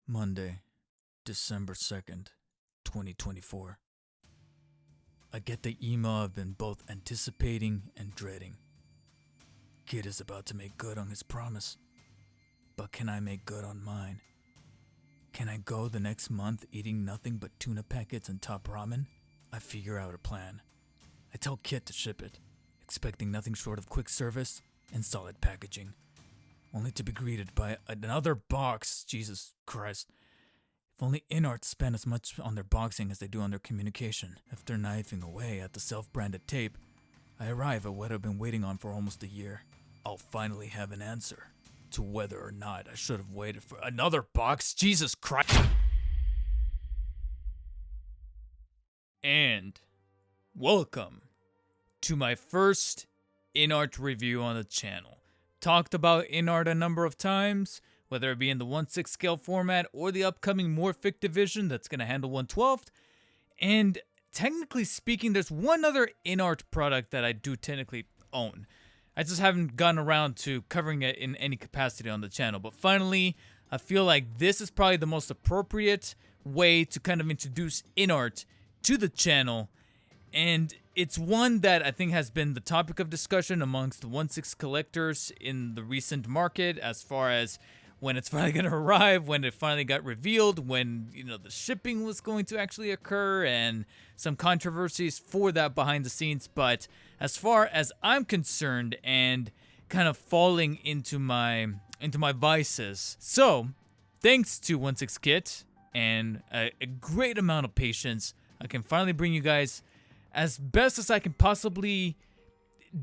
Monday, December 2nd, 2024. I get the email I've been both anticipating and dreading. Kid is about to make good on his promise. But can I make good on mine? Can I go the next month eating nothing but tuna packets and top ramen? I figure out a plan. I tell Kit to ship it, expecting nothing short of quick service and solid packaging. Only to be greeted by another box. Jesus Christ. If only InArt spent as much on their boxing as they do on their communication. After knifing away at the self-branded tape, I arrive at what I've been waiting on for almost a year. I'll finally have an answer to whether or not I should have waited for another box. Jesus Christ. And welcome to my first InArt review on the channel. Talked about InArt a number of times, whether it be in the 1/6 scale format or the upcoming more thick division that's going to handle 1/12. And technically speaking, there's one other InArt product that I do technically own. I just haven't gotten around to covering it in any capacity on the channel. But finally, I feel like this is probably the most appropriate way to kind of introduce InArt to the channel. And it's one that I think has been the topic of discussion amongst the 1/6 collectors in the recent market, as far as when it's finally going to arrive, when it finally got revealed, when, the shipping was going to actually occur, and some controversies for that behind the scenes. But as far as I'm concerned, and kind of falling into my vices. So, thanks to 1/6 Kit and a great amount of patience, I can finally bring you guys as best as I can possibly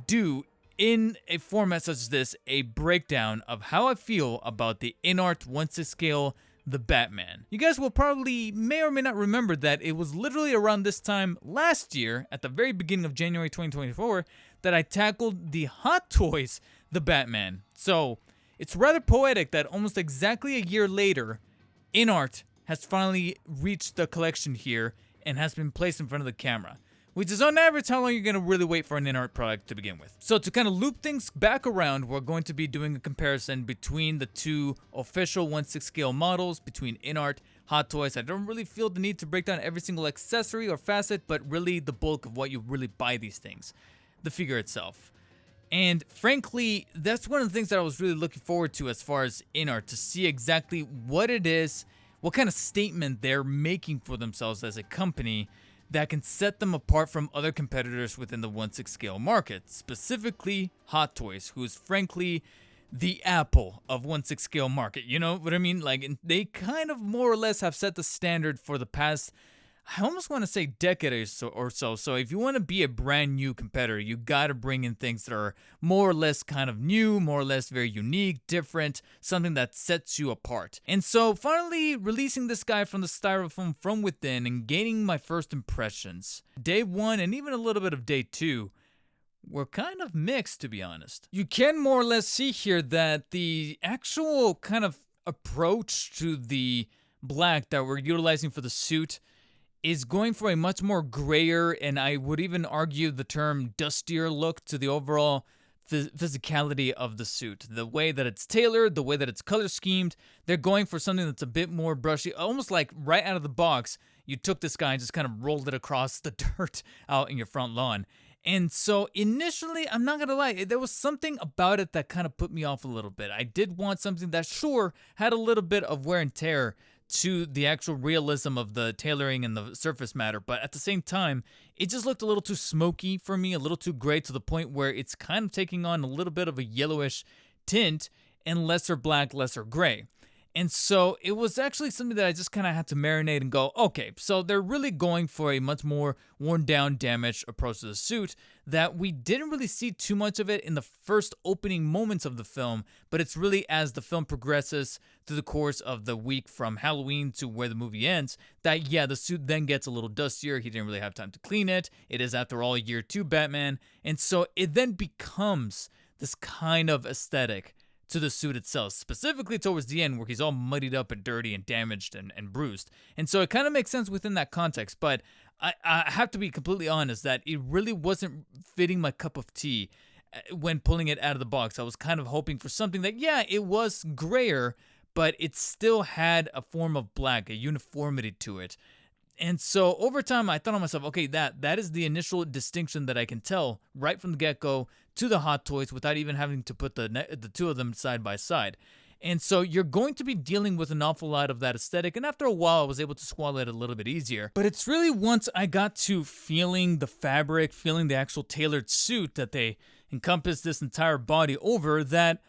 do in a format such as this, a breakdown of how I feel about the InArt 1/6 scale The Batman. You guys will probably may or may not remember that it was literally around this time last year, at the very beginning of January 2024, that I tackled the Hot Toys The Batman. So it's rather poetic that almost exactly a year later, InArt has finally reached the collection here and has been placed in front of the camera, which is on average how long you're going to really wait for an InArt product to begin with. So to kind of loop things back around, we're going to be doing a comparison between the two official 1/6 scale models, between InArt, Hot Toys. I don't really feel the need to break down every single accessory or facet, but really the bulk of what you really buy these things, the figure itself. And frankly, that's one of the things that I was really looking forward to as far as InArt, to see exactly what it is, what kind of statement they're making for themselves as a company that can set them apart from other competitors within the 1/6 scale market, specifically Hot Toys, who's frankly the Apple of 1/6 scale market. You know what I mean? Like, they kind of more or less have set the standard for the past, I almost want to say, decade or so. So if you want to be a brand new competitor, you got to bring in things that are more or less kind of new, more or less very unique, different, something that sets you apart. And so finally releasing this guy from the styrofoam from within and gaining my first impressions, day one and even a little bit of day two, were kind of mixed, to be honest. You can more or less see here that the actual kind of approach to the black that we're utilizing for the suit is going for a much more grayer, and I would even argue the term dustier look to the overall physicality of the suit. The way that it's tailored, the way that it's color schemed, they're going for something that's a bit more brushy, almost like right out of the box, you took this guy and just kind of rolled it across the dirt out in your front lawn. And so initially, I'm not gonna lie, there was something about it that kind of put me off a little bit. I did want something that sure had a little bit of wear and tear to the actual realism of the tailoring and the surface matter, but at the same time, it just looked a little too smoky for me, a little too gray, to the point where it's kind of taking on a little bit of a yellowish tint and lesser black, lesser gray. And so it was actually something that I just kind of had to marinate and go, okay, so they're really going for a much more worn down, damaged approach to the suit that we didn't really see too much of it in the first opening moments of the film, but it's really as the film progresses through the course of the week from Halloween to where the movie ends, that yeah, the suit then gets a little dustier. He didn't really have time to clean it. It is, after all, year two Batman. And so it then becomes this kind of aesthetic to the suit itself, specifically towards the end where he's all muddied up and dirty and damaged and bruised. And so it kind of makes sense within that context, but I have to be completely honest that it really wasn't fitting my cup of tea when pulling it out of the box. I was kind of hoping for something that, yeah, it was grayer, but it still had a form of black, a uniformity to it. And so over time, I thought to myself, okay, that is the initial distinction that I can tell right from the get-go to the Hot Toys without even having to put the two of them side by side. And so you're going to be dealing with an awful lot of that aesthetic. And after a while, I was able to swallow it a little bit easier. But it's really once I got to feeling the fabric, feeling the actual tailored suit that they encompass this entire body over, that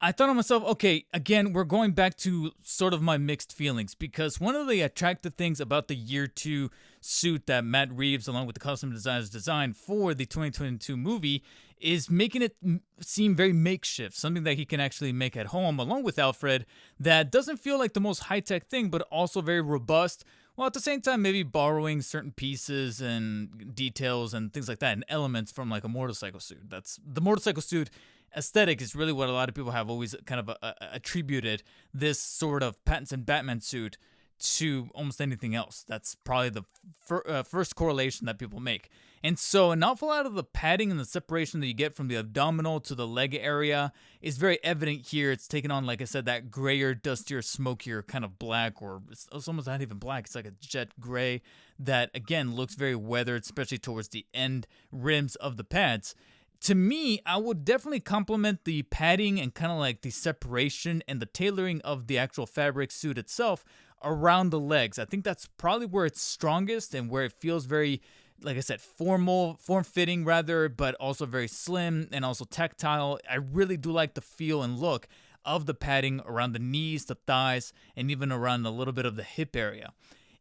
I thought to myself, okay, again, we're going back to sort of my mixed feelings, because one of the attractive things about the Year 2 suit that Matt Reeves, along with the custom designers, designed for the 2022 movie is making it seem very makeshift, something that he can actually make at home, along with Alfred, that doesn't feel like the most high-tech thing, but also very robust, while at the same time maybe borrowing certain pieces and details and things like that, and elements from like a motorcycle suit. That's the motorcycle suit aesthetic is really what a lot of people have always kind of attributed this sort of Pattinson Batman suit to almost anything else. That's probably the first correlation that people make. And so an awful lot of the padding and the separation that you get from the abdominal to the leg area is very evident here. It's taken on, like I said, that grayer, dustier, smokier kind of black, or it's almost not even black. It's like a jet gray that, again, looks very weathered, especially towards the end rims of the pads. To me, I would definitely compliment the padding and kind of like the separation and the tailoring of the actual fabric suit itself around the legs. I think that's probably where it's strongest and where it feels very, like I said, form-fitting rather, but also very slim and also tactile. I really do like the feel and look of the padding around the knees, the thighs, and even around a little bit of the hip area.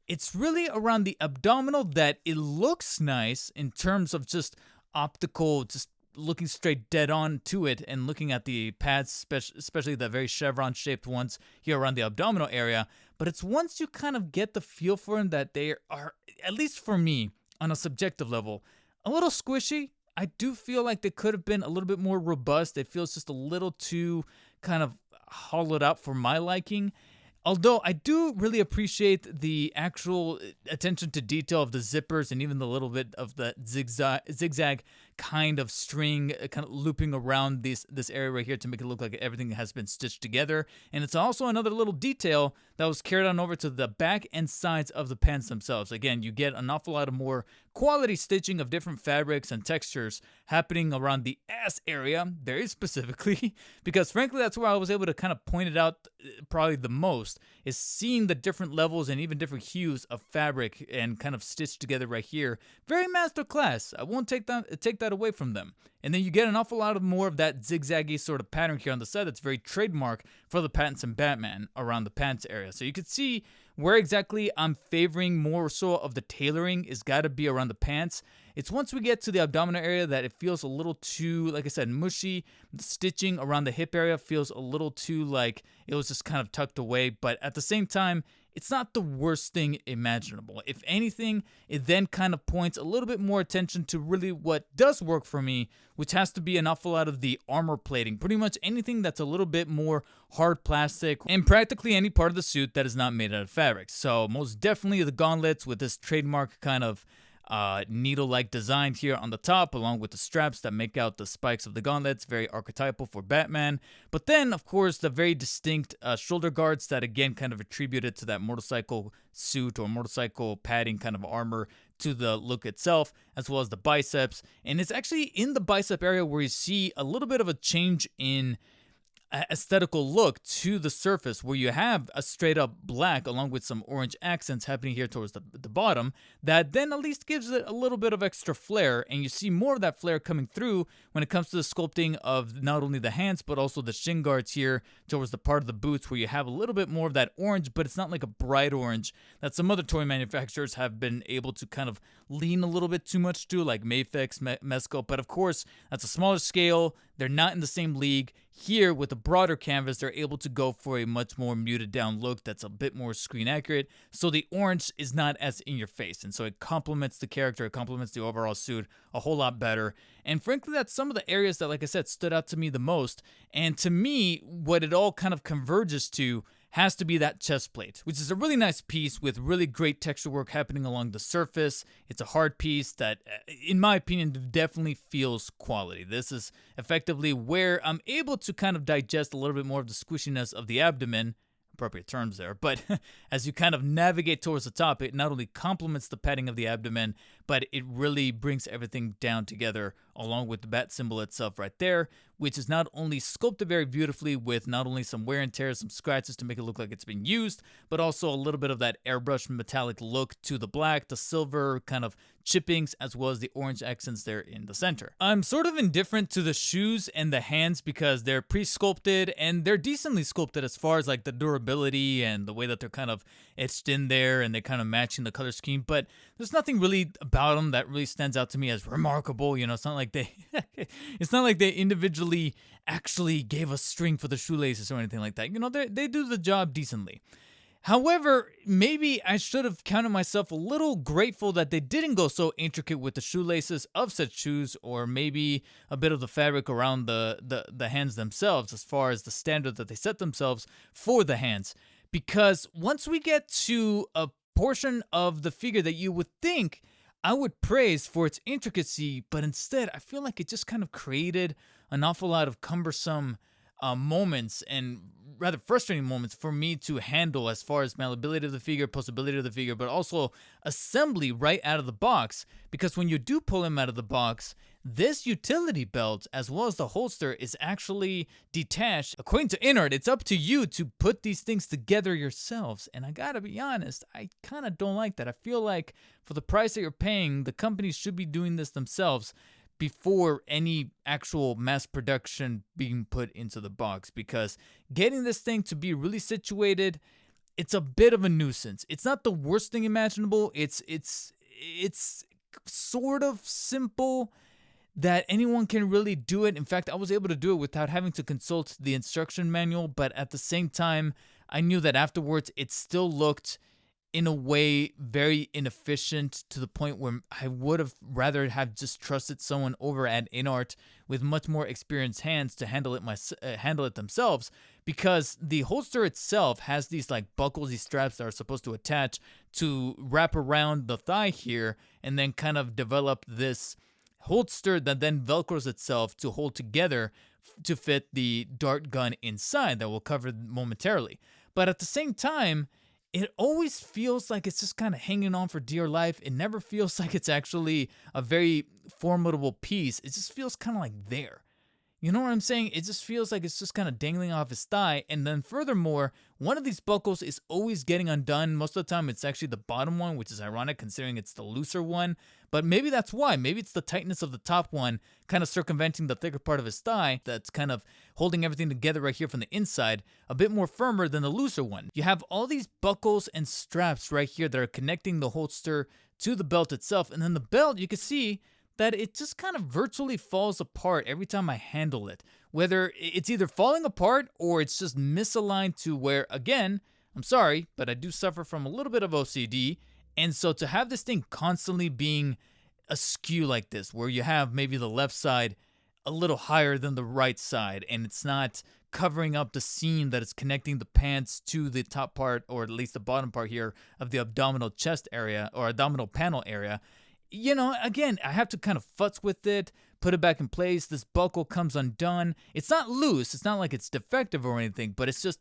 It's really around the abdominal that it looks nice in terms of just optical, just looking straight dead on to it and looking at the pads, especially the very chevron-shaped ones here around the abdominal area. But it's once you kind of get the feel for them that they are, at least for me, on a subjective level, a little squishy. I do feel like they could have been a little bit more robust. It feels just a little too kind of hollowed out for my liking. Although I do really appreciate the actual attention to detail of the zippers and even the little bit of the zigzag kind of string kind of looping around this area right here to make it look like everything has been stitched together. And it's also another little detail that was carried on over to the back and sides of the pants themselves. Again, you get an awful lot of more quality stitching of different fabrics and textures happening around the ass area, very specifically, because frankly, that's where I was able to kind of point it out probably the most, is seeing the different levels and even different hues of fabric and kind of stitched together right here. Very masterclass. I won't take that away from them. And then you get an awful lot of more of that zigzaggy sort of pattern here on the side that's very trademark for the Pattinson Batman around the pants area. So you can see where exactly I'm favoring more so of the tailoring is got to be around the pants. It's once we get to the abdominal area that it feels a little too, like I said, mushy. The stitching around the hip area feels a little too like it was just kind of tucked away. But at the same time, it's not the worst thing imaginable. If anything, it then kind of points a little bit more attention to really what does work for me, which has to be an awful lot of the armor plating. Pretty much anything that's a little bit more hard plastic, and practically any part of the suit that is not made out of fabric. So most definitely the gauntlets with this trademark kind of needle-like design here on the top, along with the straps that make out the spikes of the gauntlets, very archetypal for Batman. But then, of course, the very distinct shoulder guards that, again, kind of attributed to that motorcycle suit or motorcycle padding kind of armor to the look itself, as well as the biceps. And it's actually in the bicep area where you see a little bit of a change in aesthetical look to the surface, where you have a straight up black along with some orange accents happening here towards the bottom, that then at least gives it a little bit of extra flair, and you see more of that flair coming through when it comes to the sculpting of not only the hands but also the shin guards here towards the part of the boots, where you have a little bit more of that orange, but it's not like a bright orange that some other toy manufacturers have been able to kind of lean a little bit too much to, like Mafex, Mezco. But of course, that's a smaller scale. They're not in the same league. Here, with a broader canvas, they're able to go for a much more muted down look that's a bit more screen accurate. So the orange is not as in your face. And so it complements the character, it complements the overall suit a whole lot better. And frankly, that's some of the areas that, like I said, stood out to me the most. And to me, what it all kind of converges to has to be that chest plate, which is a really nice piece with really great texture work happening along the surface. It's a hard piece that, in my opinion, definitely feels quality. This is effectively where I'm able to kind of digest a little bit more of the squishiness of the abdomen, appropriate terms there. But as you kind of navigate towards the top, it not only complements the padding of the abdomen, but it really brings everything down together along with the bat symbol itself right there, which is not only sculpted very beautifully with not only some wear and tear, some scratches to make it look like it's been used, but also a little bit of that airbrushed metallic look to the black, the silver kind of chippings, as well as the orange accents there in the center. I'm sort of indifferent to the shoes and the hands because they're pre-sculpted and they're decently sculpted as far as like the durability and the way that they're kind of etched in there and they're kind of matching the color scheme, but there's nothing really about them that really stands out to me as remarkable. You know, it's not like they it's not like they individually actually gave a string for the shoelaces or anything like that. You know, they do the job decently. However, maybe I should have counted myself a little grateful that they didn't go so intricate with the shoelaces of such shoes, or maybe a bit of the fabric around the hands themselves as far as the standard that they set themselves for the hands. Because once we get to a portion of the figure that you would think I would praise for its intricacy, but instead I feel like it just kind of created an awful lot of cumbersome moments and rather frustrating moments for me to handle as far as malleability of the figure, posability of the figure, but also assembly right out of the box. Because when you do pull him out of the box, this utility belt as well as the holster is actually detached. According to InArt, it's up to you to put these things together yourselves. And I gotta be honest, I kind of don't like that. I feel like for the price that you're paying, the companies should be doing this themselves before any actual mass production being put into the box, because getting this thing to be really situated, it's a bit of a nuisance. It's not the worst thing imaginable. It's sort of simple that anyone can really do it. In fact, I was able to do it without having to consult the instruction manual, but at the same time, I knew that afterwards it still looked in a way very inefficient, to the point where I would have rather have just trusted someone over at InArt with much more experienced hands to handle it themselves, because the holster itself has these like buckles, these straps that are supposed to attach to wrap around the thigh here and then kind of develop this holster that then velcros itself to hold together to fit the dart gun inside that we'll cover momentarily. But at the same time, it always feels like it's just kind of hanging on for dear life. It never feels like it's actually a very formidable piece. It just feels kind of like there. You know what I'm saying? It just feels like it's just kind of dangling off his thigh. And then furthermore, one of these buckles is always getting undone. Most of the time, it's actually the bottom one, which is ironic considering it's the looser one. But maybe that's why. Maybe it's the tightness of the top one kind of circumventing the thicker part of his thigh that's kind of holding everything together right here from the inside, a bit more firmer than the looser one. You have all these buckles and straps right here that are connecting the holster to the belt itself. And then the belt, you can see that it just kind of virtually falls apart every time I handle it. Whether it's either falling apart or it's just misaligned to where, again, I'm sorry, but I do suffer from a little bit of OCD. And so to have this thing constantly being askew like this, where you have maybe the left side a little higher than the right side, and it's not covering up the seam that is connecting the pants to the top part, or at least the bottom part here of the abdominal chest area or abdominal panel area, you know, again, I have to kind of futz with it, put it back in place. This buckle comes undone. It's not loose. It's not like it's defective or anything, but it's just,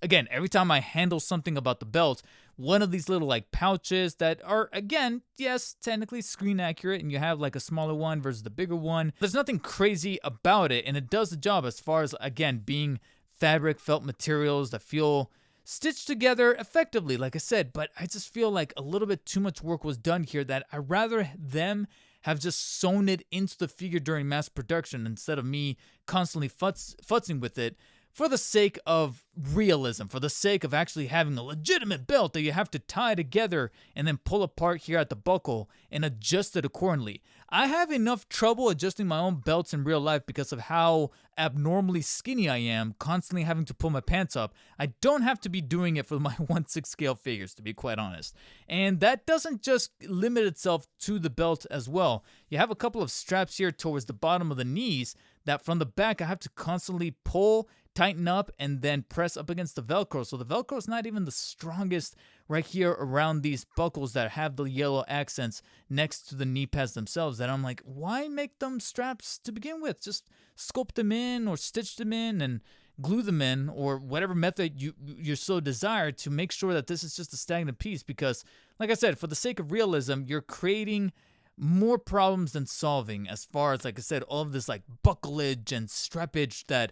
again, every time I handle something about the belt, one of these little like pouches that are, again, yes, technically screen accurate, and you have like a smaller one versus the bigger one. There's nothing crazy about it, and it does the job as far as, again, being fabric, felt materials that feel stitched together effectively, like I said, but I just feel like a little bit too much work was done here, that I'd rather them have just sewn it into the figure during mass production instead of me constantly futzing with it for the sake of realism, for the sake of actually having a legitimate belt that you have to tie together and then pull apart here at the buckle and adjust it accordingly. I have enough trouble adjusting my own belts in real life because of how abnormally skinny I am, constantly having to pull my pants up. I don't have to be doing it for my 1/6 scale figures, to be quite honest. And that doesn't just limit itself to the belt as well. You have a couple of straps here towards the bottom of the knees that from the back I have to constantly pull, tighten up, and then press up against the Velcro. So the Velcro is not even the strongest right here around these buckles that have the yellow accents next to the knee pads themselves, that I'm like, why make them straps to begin with? Just sculpt them in or stitch them in and glue them in, or whatever method you so desire, to make sure that this is just a stagnant piece. Because, like I said, for the sake of realism, you're creating more problems than solving, as far as, like I said, all of this like bucklage and strappage that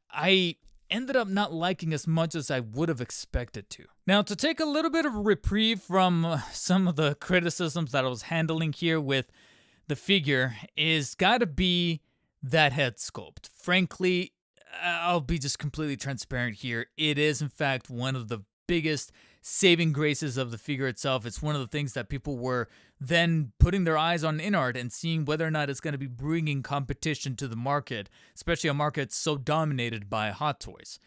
I ended up not liking as much as I would have expected to. Now, to take a little bit of a reprieve from some of the criticisms that I was handling here with the figure, is gotta be that head sculpt. Frankly, I'll be just completely transparent here. It is, in fact, one of the biggest saving graces of the figure itself. It's one of the things that people were then putting their eyes on InArt and seeing whether or not it's going to be bringing competition to the market, especially a market so dominated by Hot Toys.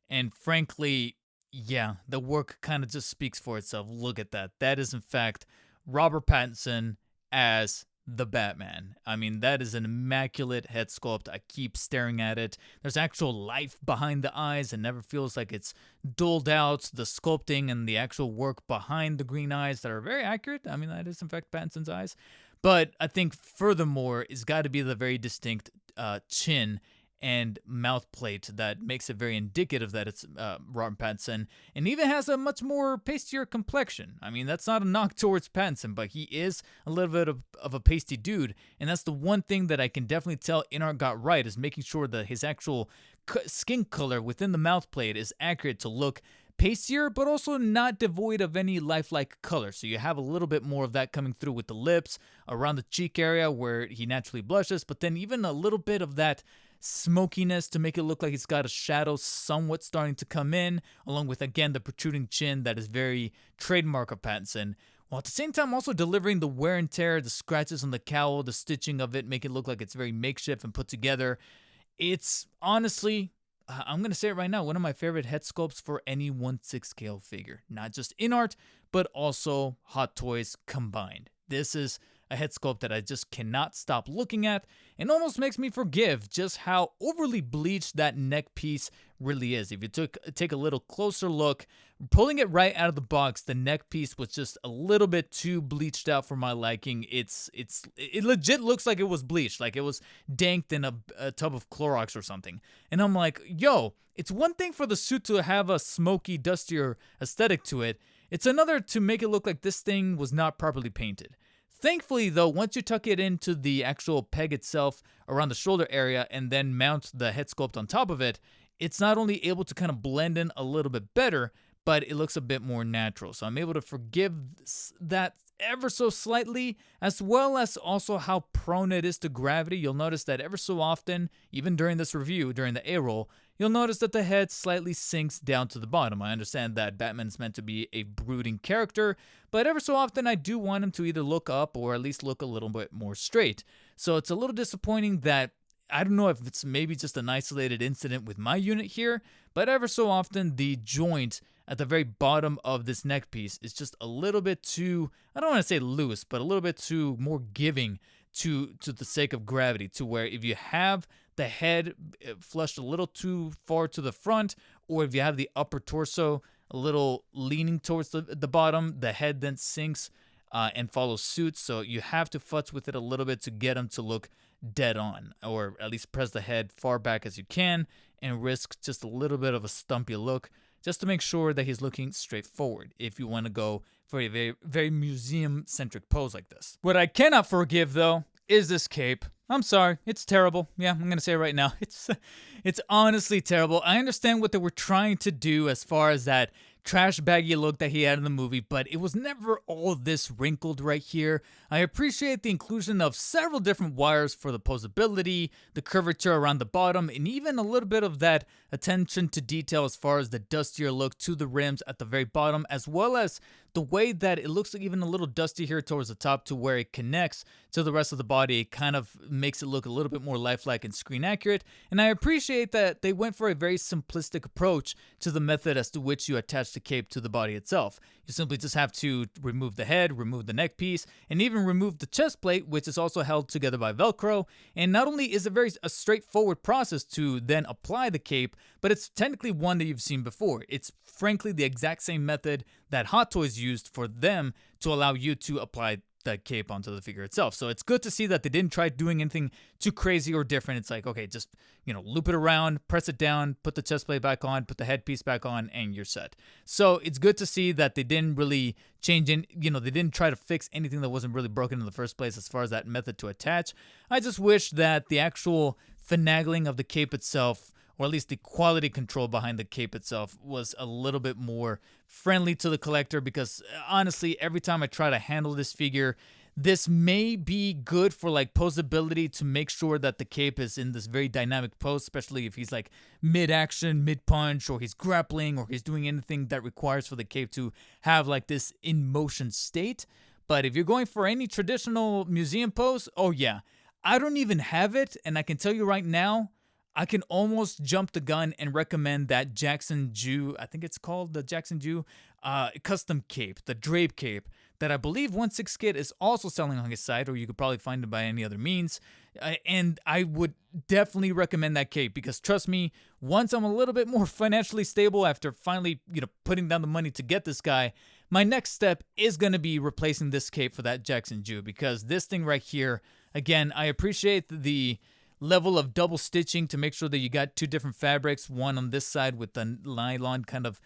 And frankly, yeah, the work kind of just speaks for itself. Look at that. That is, in fact, Robert Pattinson as the Batman. I mean, that is an immaculate head sculpt. I keep staring at it. There's actual life behind the eyes. It never feels like it's dulled out. The sculpting and the actual work behind the green eyes that are very accurate. I mean, that is in fact Pattinson's eyes. But I think furthermore, it's got to be the very distinct chin and mouth plate that makes it very indicative that it's Robert Pattinson, and even has a much more pastier complexion. I mean, that's not a knock towards Pattinson, but he is a little bit of a pasty dude, and that's the one thing that I can definitely tell InArt got right, is making sure that his actual skin color within the mouth plate is accurate to look pastier, but also not devoid of any lifelike color. So you have a little bit more of that coming through with the lips, around the cheek area where he naturally blushes, but then even a little bit of that smokiness to make it look like it's got a shadow somewhat starting to come in, along with, again, the protruding chin that is very trademark of Pattinson, while at the same time also delivering the wear and tear, the scratches on the cowl, the stitching of it, make it look like it's very makeshift and put together. It's honestly, I'm going to say it right now, one of my favorite head sculpts for any 1/6 scale figure. Not just InArt, but also Hot Toys combined. This is a head sculpt that I just cannot stop looking at, and almost makes me forgive just how overly bleached that neck piece really is. If you take a little closer look, pulling it right out of the box, the neck piece was just a little bit too bleached out for my liking. It legit looks like it was bleached, like it was danked in a tub of Clorox or something. And I'm like, yo, it's one thing for the suit to have a smoky, dustier aesthetic to it. It's another to make it look like this thing was not properly painted. Thankfully, though, once you tuck it into the actual peg itself around the shoulder area and then mount the head sculpt on top of it, it's not only able to kind of blend in a little bit better, but it looks a bit more natural. So I'm able to forgive that ever so slightly, as well as also how prone it is to gravity. You'll notice that ever so often, even during this review, during the A-roll, you'll notice that the head slightly sinks down to the bottom. I understand that Batman is meant to be a brooding character, but ever so often I do want him to either look up or at least look a little bit more straight. So it's a little disappointing that, I don't know if it's maybe just an isolated incident with my unit here, but ever so often the joint at the very bottom of this neck piece is just a little bit too, I don't want to say loose, but a little bit too more giving to the sake of gravity, to where if you have the head flushed a little too far to the front, or if you have the upper torso a little leaning towards the bottom, the head then sinks and follows suit. So you have to futz with it a little bit to get him to look dead on, or at least press the head far back as you can and risk just a little bit of a stumpy look, just to make sure that he's looking straight forward if you want to go for a very, very museum-centric pose like this. What I cannot forgive, though, is this cape. I'm sorry, it's terrible. Yeah, I'm gonna say it right now. It's honestly terrible. I understand what they were trying to do as far as that trash baggy look that he had in the movie, but it was never all this wrinkled right here. I appreciate the inclusion of several different wires for the posability, the curvature around the bottom, and even a little bit of that attention to detail as far as the dustier look to the rims at the very bottom, as well as the way that it looks like even a little dusty here towards the top to where it connects to the rest of the body. It kind of makes it look a little bit more lifelike and screen accurate, and I appreciate that they went for a very simplistic approach to the method as to which you attach the cape to the body itself. You simply just have to remove the head, remove the neck piece, and even remove the chest plate, which is also held together by Velcro. And not only is it a straightforward process to then apply the cape, but it's technically one that you've seen before. It's frankly the exact same method that Hot Toys used for them to allow you to apply the cape onto the figure itself. So it's good to see that they didn't try doing anything too crazy or different. It's like, okay, just, loop it around, press it down, put the chest plate back on, put the headpiece back on, and you're set. So it's good to see that they didn't really change they didn't try to fix anything that wasn't really broken in the first place as far as that method to attach. I just wish that the actual finagling of the cape itself, or at least the quality control behind the cape itself, was a little bit more friendly to the collector, because honestly, every time I try to handle this figure, this may be good for like posability, to make sure that the cape is in this very dynamic pose, especially if he's like mid-action, mid-punch, or he's grappling, or he's doing anything that requires for the cape to have like this in-motion state. But if you're going for any traditional museum pose, oh yeah, I don't even have it, and I can tell you right now, I can almost jump the gun and recommend that Jackson Jew, I think it's called the Jackson Jew, custom cape, the drape cape, that I believe 1/6 Kit is also selling on his site, or you could probably find it by any other means. And I would definitely recommend that cape, because trust me, once I'm a little bit more financially stable after finally, putting down the money to get this guy, my next step is going to be replacing this cape for that Jackson Jew, because this thing right here, again, I appreciate the level of double stitching to make sure that you got two different fabrics, one on this side with the nylon kind of,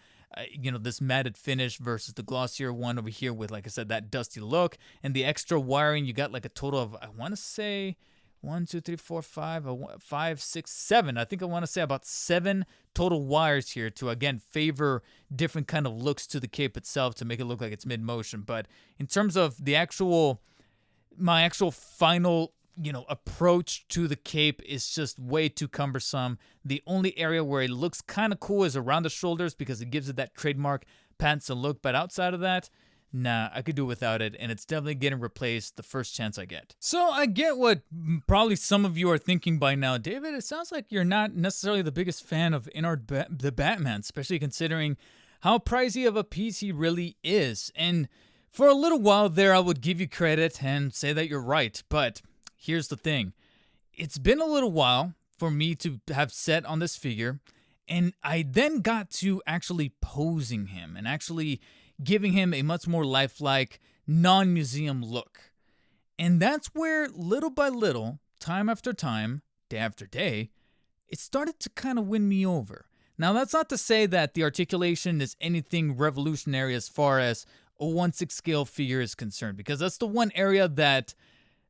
this matted finish, versus the glossier one over here with, like I said, that dusty look. And the extra wiring, you got like a total of, I want to say 1, 2, 3, 4, 5, 5, 6, 7. I think I want to say about 7 total wires here to, again, favor different kind of looks to the cape itself to make it look like it's mid-motion. But in terms of the my actual final approach to the cape is just way too cumbersome. The only area where it looks kind of cool is around the shoulders, because it gives it that trademark pantsuit look. But outside of that, nah, I could do without it, and it's definitely getting replaced the first chance I get. So I get what probably some of you are thinking by now. David, it sounds like you're not necessarily the biggest fan of InArt The Batman, especially considering how pricey of a piece he really is. And for a little while there, I would give you credit and say that you're right, but here's the thing. It's been a little while for me to have set on this figure, and I then got to actually posing him and actually giving him a much more lifelike, non-museum look. And that's where, little by little, time after time, day after day, it started to kind of win me over. Now, that's not to say that the articulation is anything revolutionary as far as a 1/6 scale figure is concerned, because that's the one area that,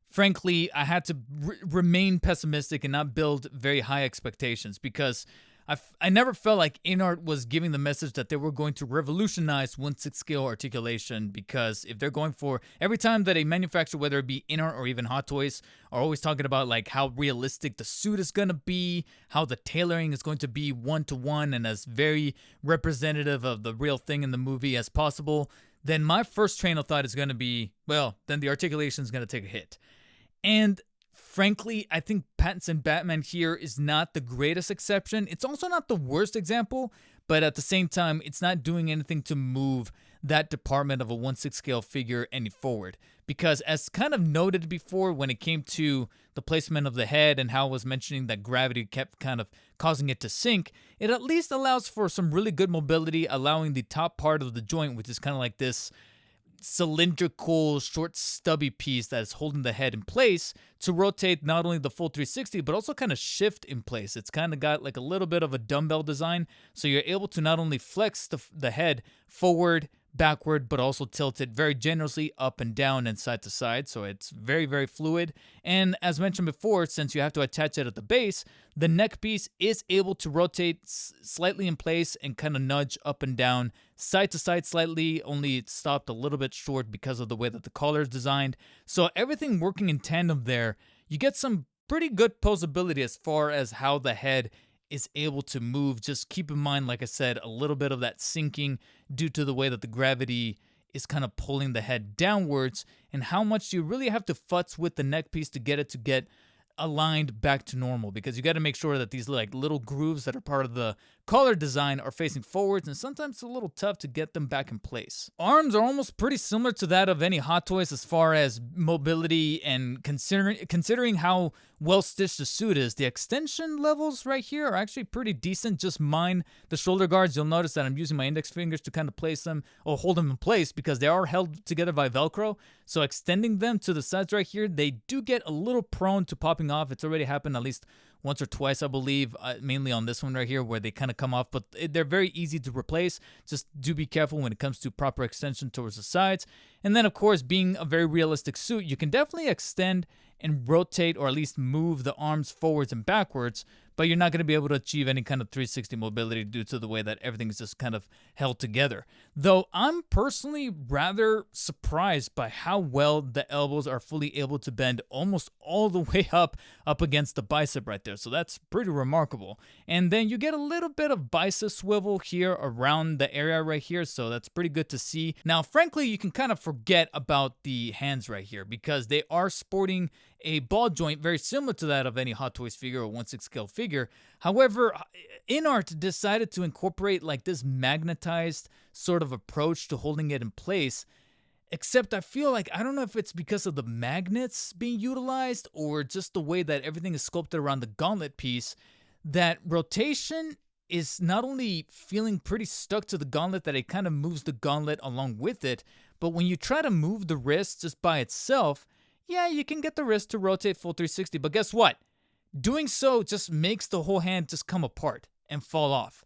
frankly, I had to remain pessimistic and not build very high expectations, because I never felt like InArt was giving the message that they were going to revolutionize 1/6 scale articulation, because if they're going for, every time that a manufacturer, whether it be InArt or even Hot Toys, are always talking about like how realistic the suit is going to be, how the tailoring is going to be 1-to-1 and as very representative of the real thing in the movie as possible, then my first train of thought is going to be, well, then the articulation is going to take a hit. And frankly, I think Pattinson Batman here is not the greatest exception. It's also not the worst example, but at the same time, it's not doing anything to move that department of a 1/6 scale figure any forward. Because as kind of noted before, when it came to the placement of the head and how I was mentioning that gravity kept kind of causing it to sink, it at least allows for some really good mobility, allowing the top part of the joint, which is kind of like this cylindrical, short, stubby piece that is holding the head in place, to rotate not only the full 360, but also kind of shift in place. It's kind of got like a little bit of a dumbbell design, so you're able to not only flex the head forward, backward, but also tilt it very generously up and down and side to side, so it's very, very fluid. And as mentioned before, since you have to attach it at the base, the neck piece is able to rotate slightly in place and kind of nudge up and down, side to side slightly, only it's stopped a little bit short because of the way that the collar is designed. So everything working in tandem there, you get some pretty good posability as far as how the head is able to move. Just keep in mind, like I said, a little bit of that sinking due to the way that the gravity is kind of pulling the head downwards, and how much you really have to futz with the neck piece to get it to get aligned back to normal, because you got to make sure that these like little grooves that are part of the collar design are facing forwards, and sometimes it's a little tough to get them back in place. Arms are almost pretty similar to that of any Hot Toys as far as mobility, and considering how well stitched the suit is. The extension levels right here are actually pretty decent. Just mind the shoulder guards. You'll notice that I'm using my index fingers to kind of place them or hold them in place because they are held together by Velcro. So extending them to the sides right here, they do get a little prone to popping off. It's already happened at least once or twice, I believe, mainly on this one right here where they kind of come off, but they're very easy to replace. Just do be careful when it comes to proper extension towards the sides. And then, of course, being a very realistic suit, you can definitely extend and rotate or at least move the arms forwards and backwards, but you're not going to be able to achieve any kind of 360 mobility due to the way that everything is just kind of held together. Though I'm personally rather surprised by how well the elbows are fully able to bend almost all the way up against the bicep right there. So that's pretty remarkable. And then you get a little bit of bicep swivel here around the area right here, so that's pretty good to see. Now, frankly, you can kind of forget about the hands right here because they are sporting a ball joint very similar to that of any Hot Toys figure or 1/6 scale figure. However, InArt decided to incorporate like this magnetized sort of approach to holding it in place. Except I feel like, I don't know if it's because of the magnets being utilized or just the way that everything is sculpted around the gauntlet piece, that rotation is not only feeling pretty stuck to the gauntlet, that it kind of moves the gauntlet along with it, but when you try to move the wrist just by itself, yeah, you can get the wrist to rotate full 360, but guess what? Doing so just makes the whole hand just come apart and fall off.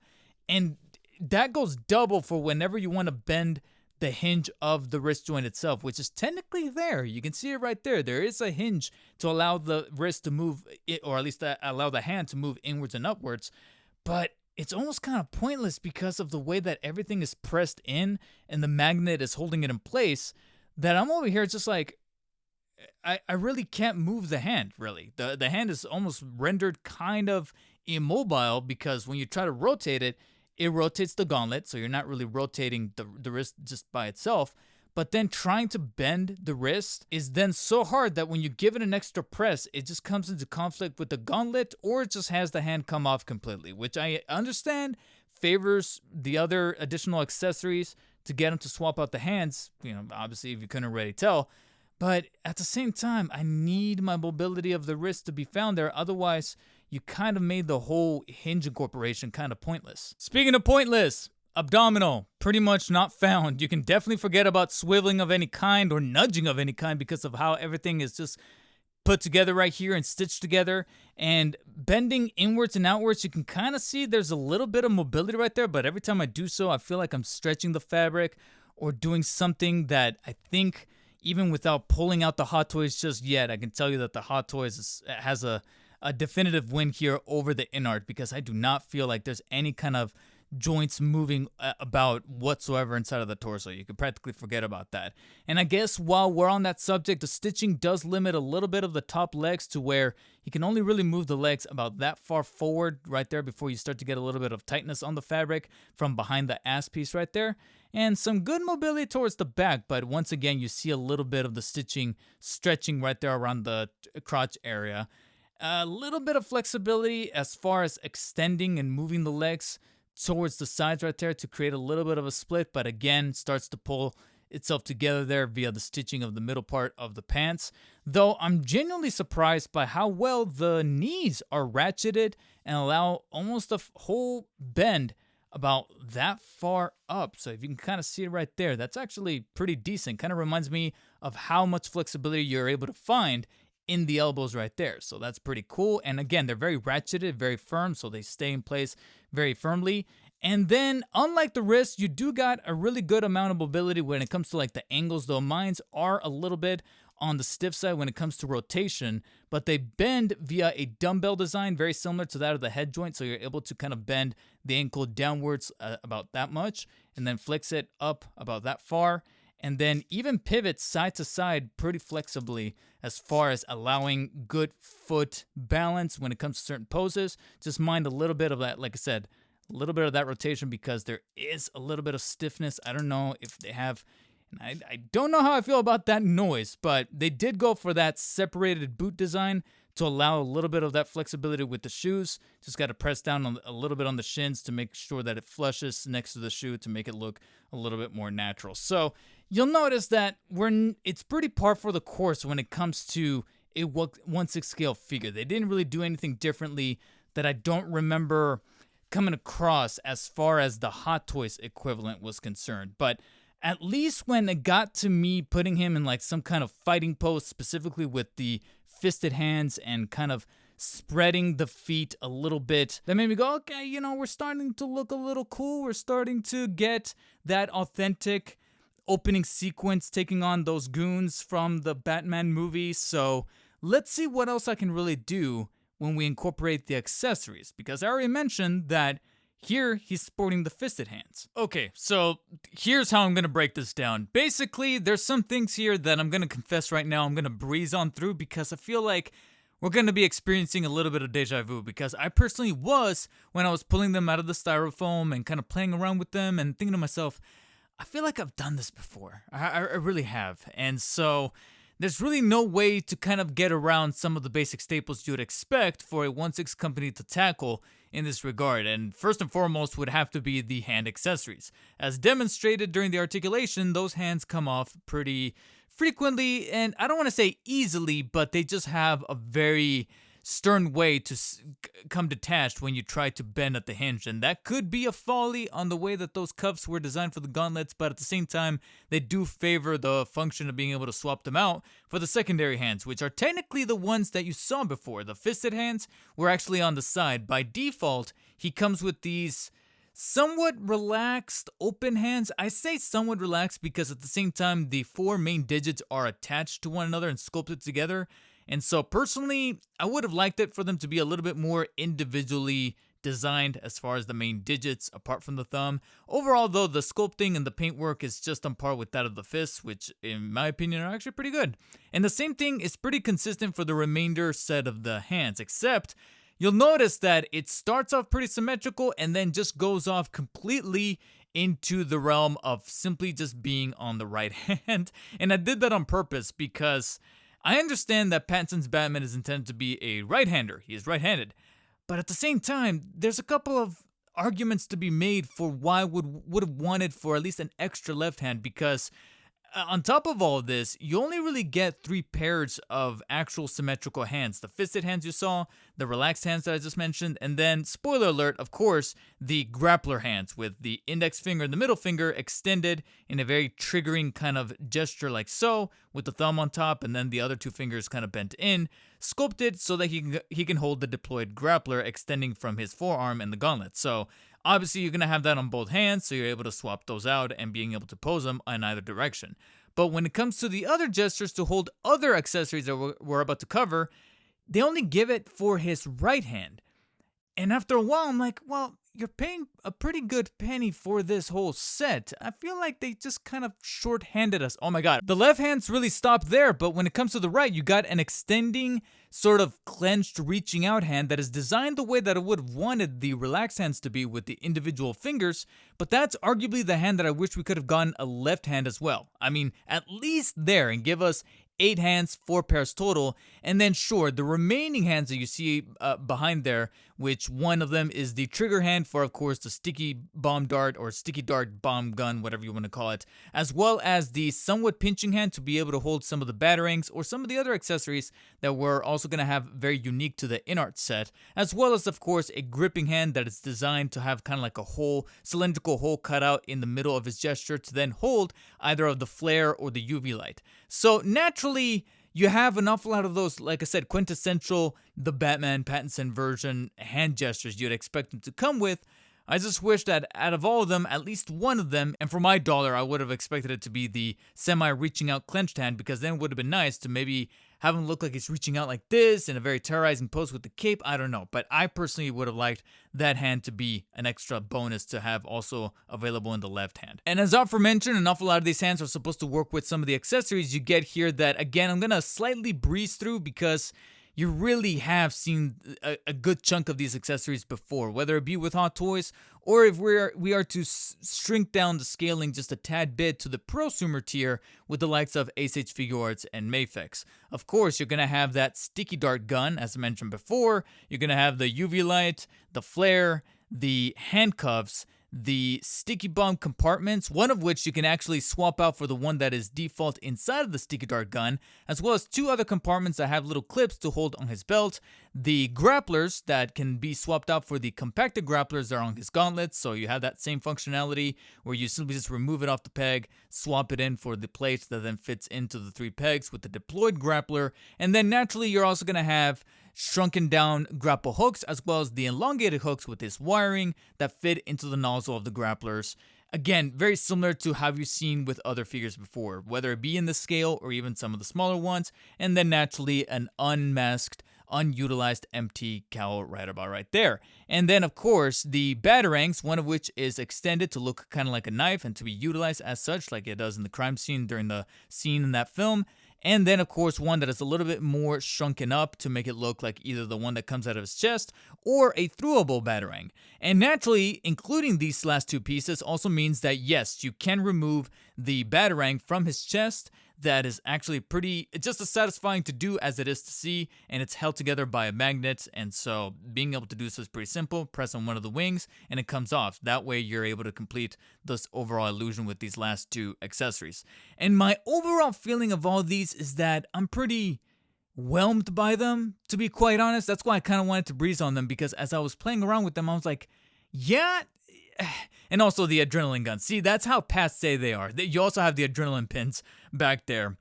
And that goes double for whenever you want to bend the hinge of the wrist joint itself, which is technically there. You can see it right there. There is a hinge to allow the wrist to move, or at least allow the hand to move inwards and upwards. But it's almost kind of pointless because of the way that everything is pressed in and the magnet is holding it in place, that I'm over here just like, I really can't move the hand, really. The hand is almost rendered kind of immobile because when you try to rotate it, it rotates the gauntlet, so you're not really rotating the wrist just by itself. But then trying to bend the wrist is then so hard that when you give it an extra press, it just comes into conflict with the gauntlet, or it just has the hand come off completely, which I understand favors the other additional accessories to get them to swap out the hands, obviously if you couldn't already tell. But at the same time, I need my mobility of the wrist to be found there. Otherwise, you kind of made the whole hinge incorporation kind of pointless. Speaking of pointless, abdominal, pretty much not found. You can definitely forget about swiveling of any kind or nudging of any kind because of how everything is just put together right here and stitched together. And bending inwards and outwards, you can kind of see there's a little bit of mobility right there. But every time I do so, I feel like I'm stretching the fabric or doing something that I think, even without pulling out the Hot Toys just yet, I can tell you that the Hot Toys has a definitive win here over the InArt, because I do not feel like there's any kind of joints moving about whatsoever inside of the torso. You could practically forget about that. And I guess while we're on that subject, the stitching does limit a little bit of the top legs to where you can only really move the legs about that far forward right there before you start to get a little bit of tightness on the fabric from behind the ass piece right there. And some good mobility towards the back, but once again, you see a little bit of the stitching stretching right there around the crotch area. A little bit of flexibility as far as extending and moving the legs towards the sides right there to create a little bit of a split, but again, starts to pull itself together there via the stitching of the middle part of the pants. Though I'm genuinely surprised by how well the knees are ratcheted and allow almost a whole bend about that far up. So if you can kind of see it right there, that's actually pretty decent. Kind of reminds me of how much flexibility you're able to find in the elbows right there. So that's pretty cool. And again, they're very ratcheted, very firm, so they stay in place very firmly. And then, unlike the wrist, you do got a really good amount of mobility when it comes to like the angles, though mine's are a little bit on the stiff side when it comes to rotation, but they bend via a dumbbell design very similar to that of the head joint, so you're able to kind of bend the ankle downwards about that much, and then flex it up about that far, and then even pivot side to side pretty flexibly as far as allowing good foot balance when it comes to certain poses. Just mind a little bit of that, like I said, a little bit of that rotation because there is a little bit of stiffness. I don't know if they have, and I don't know how I feel about that noise, but they did go for that separated boot design to allow a little bit of that flexibility with the shoes. Just got to press down on a little bit on the shins to make sure that it flushes next to the shoe to make it look a little bit more natural. So you'll notice that it's pretty par for the course when it comes to a 1/6 scale figure. They didn't really do anything differently that I don't remember coming across as far as the Hot Toys equivalent was concerned. But at least when it got to me putting him in like some kind of fighting pose, specifically with the fisted hands and kind of spreading the feet a little bit, that made me go, okay, you know, we're starting to look a little cool. We're starting to get that authentic opening sequence taking on those goons from the Batman movie. So let's see what else I can really do when we incorporate the accessories, because I already mentioned that here he's sporting the fisted hands. Okay, so here's how I'm gonna break this down. Basically, there's some things here that I'm gonna confess right now I'm gonna breeze on through, because I feel like we're gonna be experiencing a little bit of deja vu, because I personally was when I was pulling them out of the styrofoam and kind of playing around with them and thinking to myself, I feel like I've done this before. I really have. And so there's really no way to kind of get around some of the basic staples you would expect for a 1/6 company to tackle in this regard. And first and foremost would have to be the hand accessories. As demonstrated during the articulation, those hands come off pretty frequently, and I don't want to say easily, but they just have a very stern way to come detached when you try to bend at the hinge, and that could be a folly on the way that those cuffs were designed for the gauntlets, but at the same time they do favor the function of being able to swap them out for the secondary hands, which are technically the ones that you saw before. The fisted hands were actually on the side. By default, he comes with these somewhat relaxed open hands. I say somewhat relaxed because at the same time the 4 main digits are attached to one another and sculpted together. And so personally, I would have liked it for them to be a little bit more individually designed as far as the main digits apart from the thumb. Overall though, the sculpting and the paintwork is just on par with that of the fists, which in my opinion are actually pretty good. And the same thing is pretty consistent for the remainder set of the hands, except you'll notice that it starts off pretty symmetrical and then just goes off completely into the realm of simply just being on the right hand. And I did that on purpose because I understand that Pattinson's Batman is intended to be a right-hander. He is right-handed. But at the same time, there's a couple of arguments to be made for why would have wanted for at least an extra left hand, because on top of all of this, you only really get 3 pairs of actual symmetrical hands. The fisted hands you saw, the relaxed hands that I just mentioned, and then, spoiler alert, of course, the grappler hands with the index finger and the middle finger extended in a very triggering kind of gesture like so, with the thumb on top and then the other 2 fingers kind of bent in, sculpted so that he can hold the deployed grappler extending from his forearm and the gauntlet. So obviously, you're going to have that on both hands, so you're able to swap those out and being able to pose them in either direction. But when it comes to the other gestures to hold other accessories that we're about to cover, they only give it for his right hand. And after a while, I'm like, well, you're paying a pretty good penny for this whole set. I feel like they just kind of short-handed us. Oh my god. The left hand's really stopped there, but when it comes to the right, you got an extending, sort of clenched, reaching out hand that is designed the way that I would have wanted the relaxed hands to be with the individual fingers, but that's arguably the hand that I wish we could have gotten a left hand as well. I mean, at least there, and give us 8 hands, 4 pairs total, and then sure, the remaining hands that you see behind there, which one of them is the trigger hand for, of course, the sticky bomb dart or sticky dart bomb gun, whatever you want to call it, as well as the somewhat pinching hand to be able to hold some of the batarangs or some of the other accessories that we're also going to have very unique to the InArt set, as well as, of course, a gripping hand that is designed to have kind of like a hole, cylindrical hole cut out in the middle of his gesture to then hold either of the flare or the UV light. So naturally, you have an awful lot of those, like I said, quintessential the Batman Pattinson version hand gestures you'd expect them to come with. I just wish that out of all of them, at least one of them, and for my dollar, I would have expected it to be the semi-reaching out clenched hand, because then it would have been nice to maybe have him look like he's reaching out like this in a very terrorizing pose with the cape. I don't know, but I personally would have liked that hand to be an extra bonus to have also available in the left hand. And as aforementioned, an awful lot of these hands are supposed to work with some of the accessories you get here that, again, I'm going to slightly breeze through because you really have seen a good chunk of these accessories before, whether it be with Hot Toys or if we are to shrink down the scaling just a tad bit to the prosumer tier with the likes of Ace H Figuarts and Mafex. Of course, you're going to have that sticky dart gun, as I mentioned before. You're going to have the UV light, the flare, the handcuffs, the sticky bomb compartments, one of which you can actually swap out for the one that is default inside of the sticky dart gun, as well as 2 other compartments that have little clips to hold on his belt, the grapplers that can be swapped out for the compacted grapplers that are on his gauntlets, so you have that same functionality where you simply just remove it off the peg, swap it in for the plate that then fits into the 3 pegs with the deployed grappler, and then naturally you're also going to have shrunken down grapple hooks as well as the elongated hooks with this wiring that fit into the nozzle of the grapplers. Again, very similar to how you've seen with other figures before, whether it be in the scale or even some of the smaller ones, and then naturally an unmasked, unutilized empty cowl right about right there. And then of course the batarangs, one of which is extended to look kind of like a knife and to be utilized as such like it does in the crime scene during the scene in that film. And then, of course, one that is a little bit more shrunken up to make it look like either the one that comes out of his chest or a throwable batarang. And naturally, including these last 2 pieces also means that, yes, you can remove the batarang from his chest. That is actually just as satisfying to do as it is to see, and it's held together by a magnet, and so being able to do so is pretty simple. Press on one of the wings, and it comes off. That way, you're able to complete this overall illusion with these last 2 accessories. And my overall feeling of all these is that I'm pretty whelmed by them, to be quite honest. That's why I kind of wanted to breeze on them, because as I was playing around with them, I was like, yeah. And also the adrenaline guns. See, that's how passe they are. You also have the adrenaline pins back there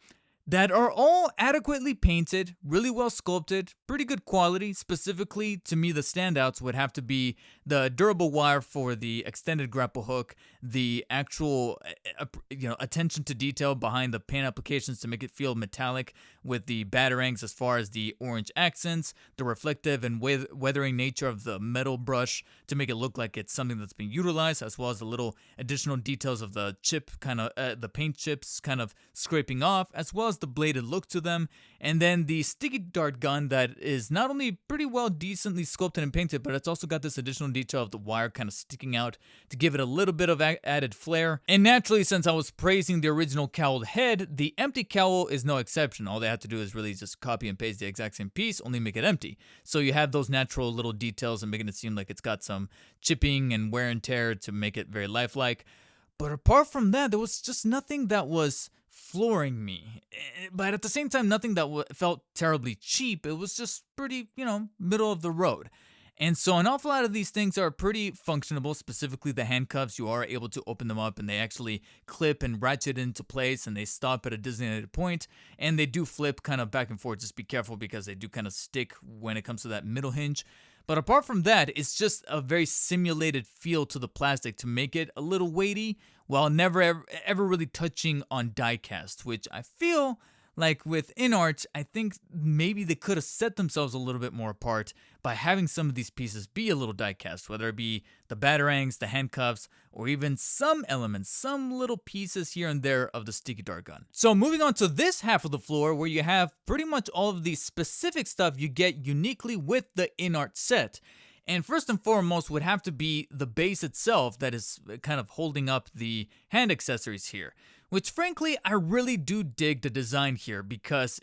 that are all adequately painted, really well sculpted, pretty good quality. Specifically, to me, the standouts would have to be the durable wire for the extended grapple hook, the actual attention to detail behind the paint applications to make it feel metallic with the batarangs as far as the orange accents, the reflective and weathering nature of the metal brush to make it look like it's something that's being utilized, as well as the little additional details of the chip the paint chips kind of scraping off, as well as the bladed look to them. And then the sticky dart gun that is not only pretty well decently sculpted and painted, but it's also got this additional detail of the wire kind of sticking out to give it a little bit of added flair. And naturally, since I was praising the original cowled head, the empty cowl is no exception. All they have to do is really just copy and paste the exact same piece, only make it empty. So you have those natural little details and making it seem like it's got some chipping and wear and tear to make it very lifelike. But apart from that, there was just nothing that was flooring me. But at the same time, nothing that felt terribly cheap. It was just pretty, middle of the road. And so an awful lot of these things are pretty functionable, specifically the handcuffs. You are able to open them up and they actually clip and ratchet into place and they stop at a designated point and they do flip kind of back and forth. Just be careful because they do kind of stick when it comes to that middle hinge. But apart from that, it's just a very simulated feel to the plastic to make it a little weighty while never ever really touching on die cast, which I feel like with InArt, I think maybe they could have set themselves a little bit more apart by having some of these pieces be a little die-cast, whether it be the batarangs, the handcuffs, or even some elements, some little pieces here and there of the sticky dart gun. So moving on to this half of the floor where you have pretty much all of the specific stuff you get uniquely with the InArt set. And first and foremost would have to be the base itself that is kind of holding up the hand accessories here. Which frankly, I really do dig the design here because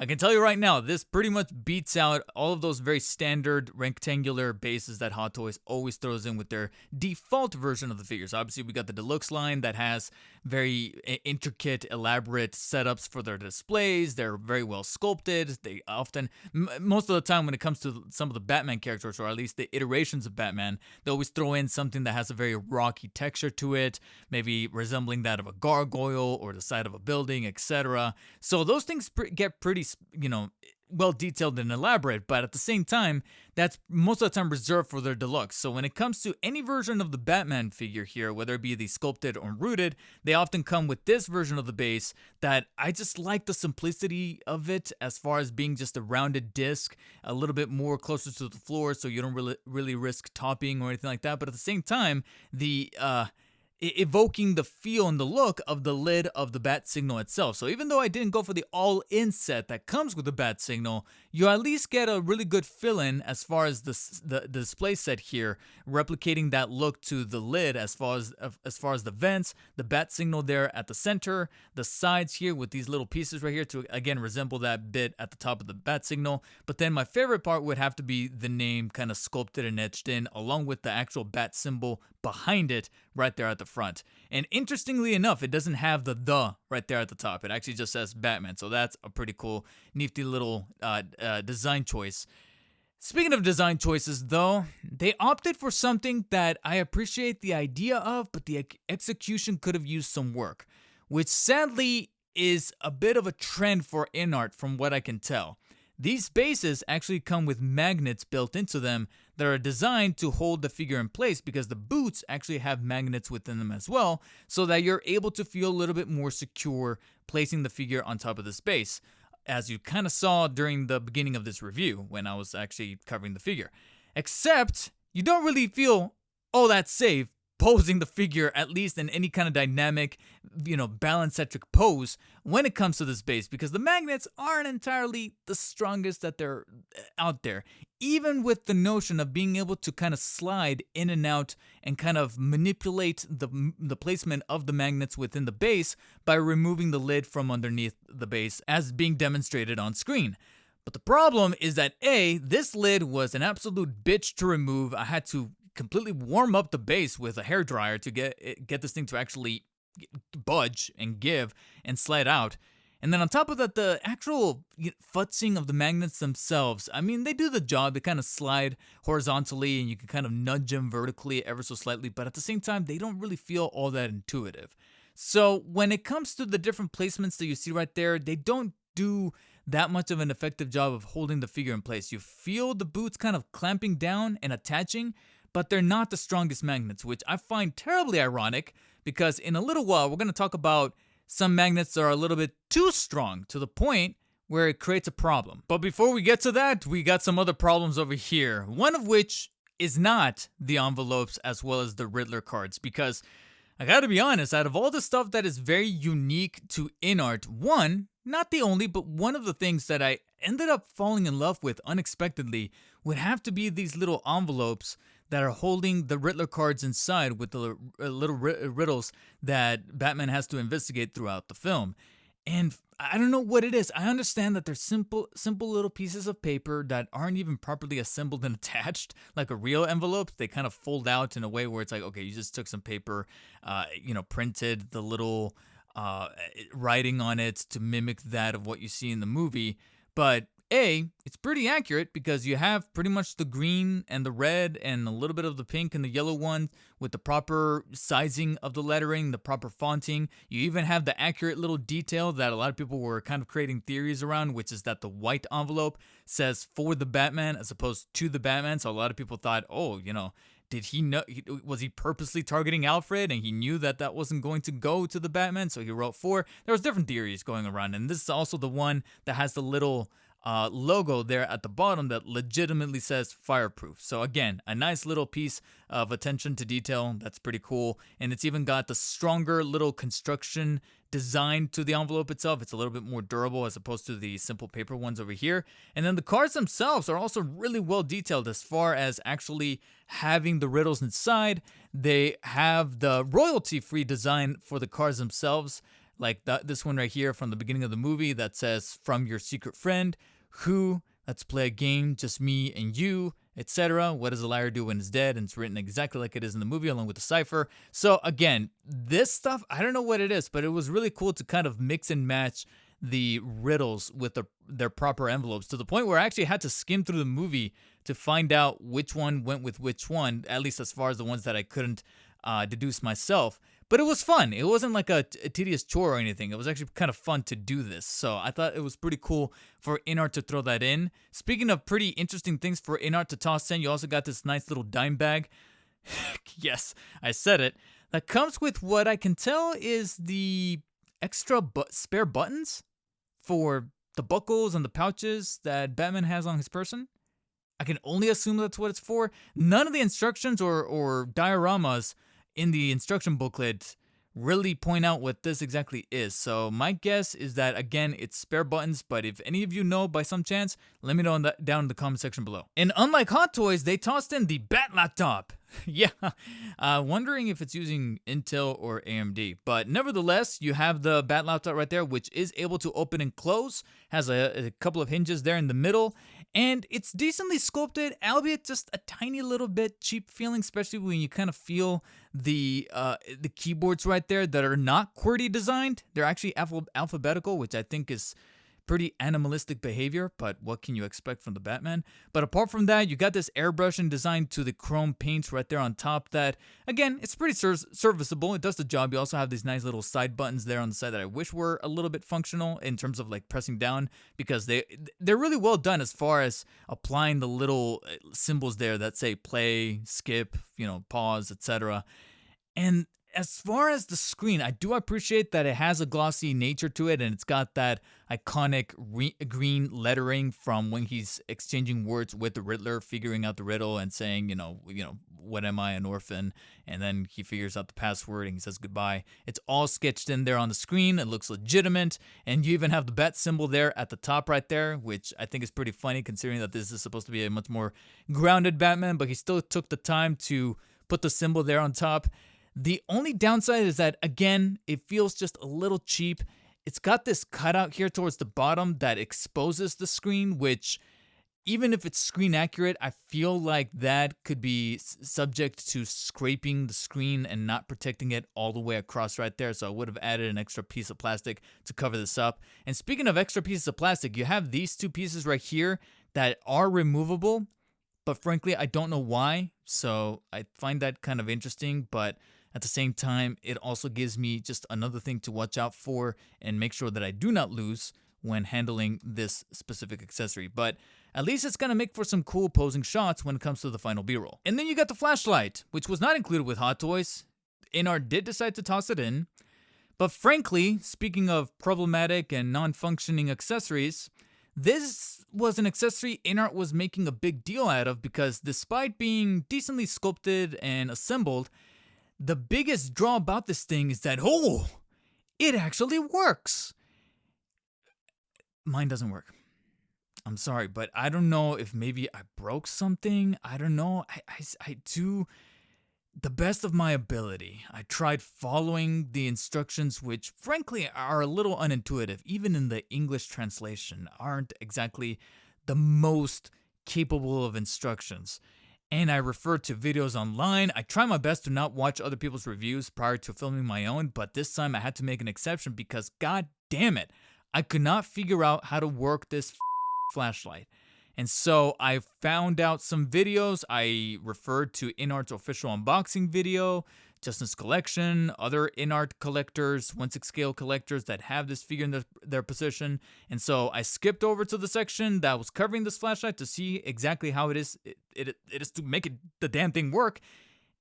I can tell you right now, this pretty much beats out all of those very standard rectangular bases that Hot Toys always throws in with their default version of the figures. Obviously, we got the deluxe line that has very intricate, elaborate setups for their displays. They're very well sculpted. They often, most of the time when it comes to some of the Batman characters, or at least the iterations of Batman, they always throw in something that has a very rocky texture to it, maybe resembling that of a gargoyle or the side of a building, etc. So those things get pretty, well detailed and elaborate, but at the same time, that's most of the time reserved for their deluxe. So when it comes to any version of the Batman figure here, whether it be the sculpted or rooted, they often come with this version of the base that I just like the simplicity of it as far as being just a rounded disc, a little bit more closer to the floor so you don't really risk topping or anything like that. But at the same time, the evoking the feel and the look of the lid of the bat signal itself. So even though I didn't go for the all-in set that comes with the bat signal, you at least get a really good fill-in as far as the display set here, replicating that look to the lid as far as the vents, the bat signal there at the center, the sides here with these little pieces right here to again resemble that bit at the top of the bat signal. But then my favorite part would have to be the name kind of sculpted and etched in, along with the actual bat symbol behind it right there at the front. And interestingly enough, it doesn't have the right there at the top. It actually just says Batman. So that's a pretty cool, nifty little design choice. Speaking of design choices, though, they opted for something that I appreciate the idea of, but the execution could have used some work, which sadly is a bit of a trend for InArt from what I can tell. These bases actually come with magnets built into them that are designed to hold the figure in place, because the boots actually have magnets within them as well, so that you're able to feel a little bit more secure placing the figure on top of this base, as you kind of saw during the beginning of this review when I was actually covering the figure. Except you don't really feel all that safe posing the figure, at least in any kind of dynamic, balance-centric pose when it comes to this base, because the magnets aren't entirely the strongest that they're out there. Even with the notion of being able to kind of slide in and out and kind of manipulate the placement of the magnets within the base by removing the lid from underneath the base as being demonstrated on screen. But the problem is that this lid was an absolute bitch to remove. I had to completely warm up the base with a hairdryer to get this thing to actually budge and give and slide out. And then on top of that, the actual futzing of the magnets themselves, I mean, they do the job. They kind of slide horizontally and you can kind of nudge them vertically ever so slightly, but at the same time, they don't really feel all that intuitive. So when it comes to the different placements that you see right there, they don't do that much of an effective job of holding the figure in place. You feel the boots kind of clamping down and attaching, but they're not the strongest magnets, which I find terribly ironic, because in a little while, we're going to talk about some magnets that are a little bit too strong to the point where it creates a problem. But before we get to that, we got some other problems over here, one of which is not the envelopes as well as the Riddler cards, because I gotta be honest, out of all the stuff that is very unique to InArt, not the only, but one of the things that I ended up falling in love with unexpectedly would have to be these little envelopes that are holding the Riddler cards inside with the little riddles that Batman has to investigate throughout the film. And I don't know what it is. I understand that they're simple little pieces of paper that aren't even properly assembled and attached like a real envelope. They kind of fold out in a way where it's like, okay, you just took some paper, printed the little writing on it to mimic that of what you see in the movie. But it's pretty accurate because you have pretty much the green and the red and a little bit of the pink and the yellow one with the proper sizing of the lettering, the proper fonting. You even have the accurate little detail that a lot of people were kind of creating theories around, which is that the white envelope says for the Batman as opposed to the Batman. So a lot of people thought, did he know? Was he purposely targeting Alfred and he knew that that wasn't going to go to the Batman, so he wrote 4? There was different theories going around, and this is also the one that has the little logo there at the bottom that legitimately says fireproof. So again, a nice little piece of attention to detail. That's pretty cool. And it's even got the stronger little construction design to the envelope itself. It's a little bit more durable as opposed to the simple paper ones over here. And then the cards themselves are also really well detailed as far as actually having the riddles inside. They have the royalty-free design for the cards themselves. Like this one right here from the beginning of the movie that says, from your secret friend, who, let's play a game, just me and you, etc. What does a liar do when he's dead? And it's written exactly like it is in the movie along with the cipher. So again, this stuff, I don't know what it is, but it was really cool to kind of mix and match the riddles with their proper envelopes to the point where I actually had to skim through the movie to find out which one went with which one, at least as far as the ones that I couldn't deduce myself. But it was fun. It wasn't like a tedious chore or anything. It was actually kind of fun to do this. So I thought it was pretty cool for InArt to throw that in. Speaking of pretty interesting things for InArt to toss in, you also got this nice little dime bag. Yes, I said it. That comes with what I can tell is the extra spare buttons for the buckles and the pouches that Batman has on his person. I can only assume that's what it's for. None of the instructions or dioramas in the instruction booklet really point out what this exactly is. So my guess is that, again, it's spare buttons, but if any of you know by some chance, let me know down in the comment section below. And unlike Hot Toys, they tossed in the Bat Laptop. Yeah, wondering if it's using Intel or AMD, but nevertheless, you have the Bat Laptop right there, which is able to open and close, has a couple of hinges there in the middle, and it's decently sculpted, albeit just a tiny little bit cheap feeling, especially when you kind of feel the keyboards right there that are not QWERTY designed. They're actually alphabetical, which I think is pretty animalistic behavior, but what can you expect from the Batman? But apart from that, you got this airbrushing design to the chrome paints right there on top that, again, it's pretty serviceable. It does the job. You also have these nice little side buttons there on the side that I wish were a little bit functional in terms of like pressing down, because they're really well done as far as applying the little symbols there that say play, skip, pause, etc. And as far as the screen, I do appreciate that it has a glossy nature to it, and it's got that iconic green lettering from when he's exchanging words with the Riddler, figuring out the riddle and saying, what am I, an orphan? And then he figures out the password and he says goodbye. It's all sketched in there on the screen. It looks legitimate, and you even have the bat symbol there at the top right there, which I think is pretty funny considering that this is supposed to be a much more grounded Batman, but he still took the time to put the symbol there on top. The only downside is that, again, it feels just a little cheap. It's got this cutout here towards the bottom that exposes the screen, which, even if it's screen accurate, I feel like that could be subject to scraping the screen and not protecting it all the way across right there. So I would have added an extra piece of plastic to cover this up. And speaking of extra pieces of plastic, you have these two pieces right here that are removable, but frankly, I don't know why. So I find that kind of interesting, but at the same time, it also gives me just another thing to watch out for and make sure that I do not lose when handling this specific accessory. But at least it's going to make for some cool posing shots when it comes to the final B-roll. And then you got the flashlight, which was not included with Hot Toys. InArt did decide to toss it in. But frankly, speaking of problematic and non-functioning accessories, this was an accessory InArt was making a big deal out of, because despite being decently sculpted and assembled, the biggest draw about this thing is that, it actually works. Mine doesn't work. I'm sorry, but I don't know if maybe I broke something. I don't know. I do the best of my ability. I tried following the instructions, which frankly are a little unintuitive. Even in the English translation, aren't exactly the most capable of instructions. And I refer to videos online. I try my best to not watch other people's reviews prior to filming my own, but this time I had to make an exception because, god damn it, I could not figure out how to work this flashlight. And so I found out some videos. I referred to InArt's official unboxing video, Justin's collection, other InArt collectors, 1/6 scale collectors that have this figure in their possession. And so I skipped over to the section that was covering this flashlight to see exactly how it is to make the damn thing work.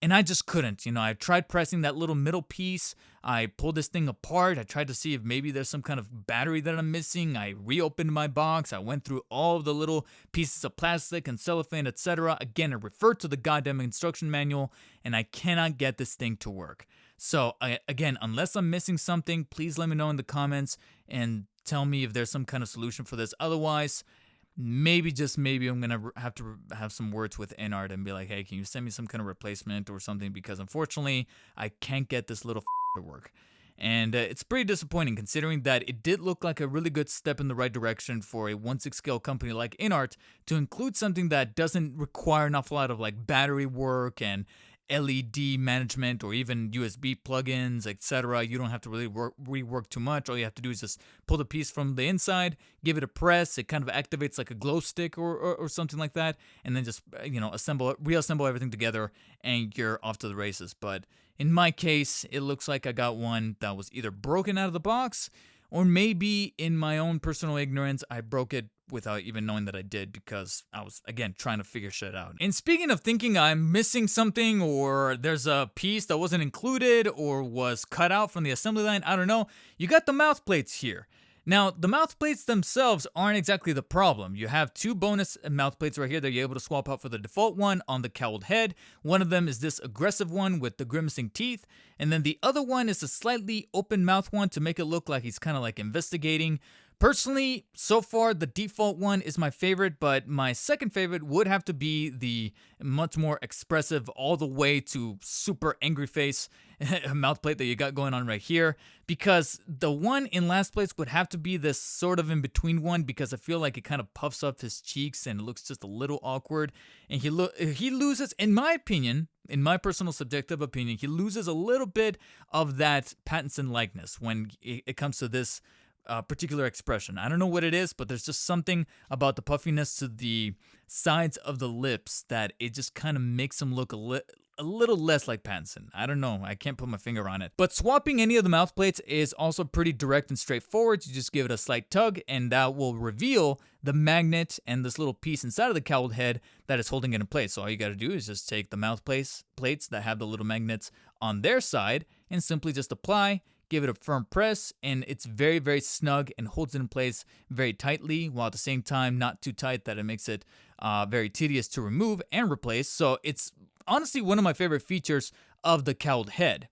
And I just couldn't. I tried pressing that little middle piece. I pulled this thing apart. I tried to see if maybe there's some kind of battery that I'm missing. I reopened my box. I went through all of the little pieces of plastic and cellophane, etc. Again, I referred to the goddamn instruction manual, and I cannot get this thing to work. So, again, unless I'm missing something, please let me know in the comments and tell me if there's some kind of solution for this. Otherwise, maybe, just maybe, I'm going to have to have some words with InArt and be like, hey, can you send me some kind of replacement or something? Because unfortunately, I can't get this little to work. And it's pretty disappointing considering that it did look like a really good step in the right direction for a 1/6 scale company like InArt to include something that doesn't require an awful lot of like battery work and LED management or even USB plugins, etc. You don't have to really rework too much. All you have to do is just pull the piece from the inside, give it a press. It kind of activates like a glow stick or something like that, and then just reassemble everything together, and you're off to the races. But in my case, it looks like I got one that was either broken out of the box, or maybe in my own personal ignorance, I broke it without even knowing that I did, because I was, again, trying to figure shit out. And speaking of thinking I'm missing something, or there's a piece that wasn't included or was cut out from the assembly line, I don't know, you got the mouth plates here. Now, the mouth plates themselves aren't exactly the problem. You have two bonus mouth plates right here that you're able to swap out for the default one on the cowled head. One of them is this aggressive one with the grimacing teeth, and then the other one is a slightly open mouth one to make it look like he's kind of like investigating. Personally, so far, the default one is my favorite, but my second favorite would have to be the much more expressive, all the way to super angry face mouth plate that you got going on right here, because the one in last place would have to be this sort of in-between one, because I feel like it kind of puffs up his cheeks and it looks just a little awkward, and he loses, in my opinion, in my personal subjective opinion, he loses a little bit of that Pattinson likeness when it comes to this particular expression. I don't know what it is, but there's just something about the puffiness to the sides of the lips that it just kind of makes him look a little less like Pattinson. I don't know. I can't put my finger on it. But swapping any of the mouth plates is also pretty direct and straightforward. You just give it a slight tug, and that will reveal the magnet and this little piece inside of the cowled head that is holding it in place. So all you got to do is just take the mouth plates that have the little magnets on their side and simply just apply, give it a firm press, and it's very, very snug and holds it in place very tightly, while at the same time not too tight that it makes it very tedious to remove and replace. So it's honestly one of my favorite features of the cowled head.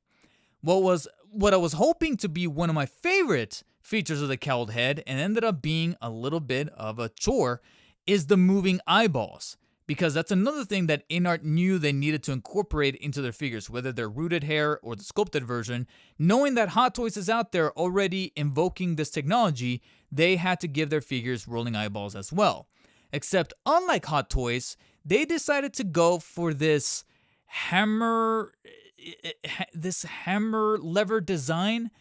What I was hoping to be one of my favorite features of the cowled head, and ended up being a little bit of a chore, is the moving eyeballs. Because that's another thing that InArt knew they needed to incorporate into their figures, whether they're rooted hair or the sculpted version. Knowing that Hot Toys is out there already invoking this technology, they had to give their figures rolling eyeballs as well. Except, unlike Hot Toys, they decided to go for this hammer lever design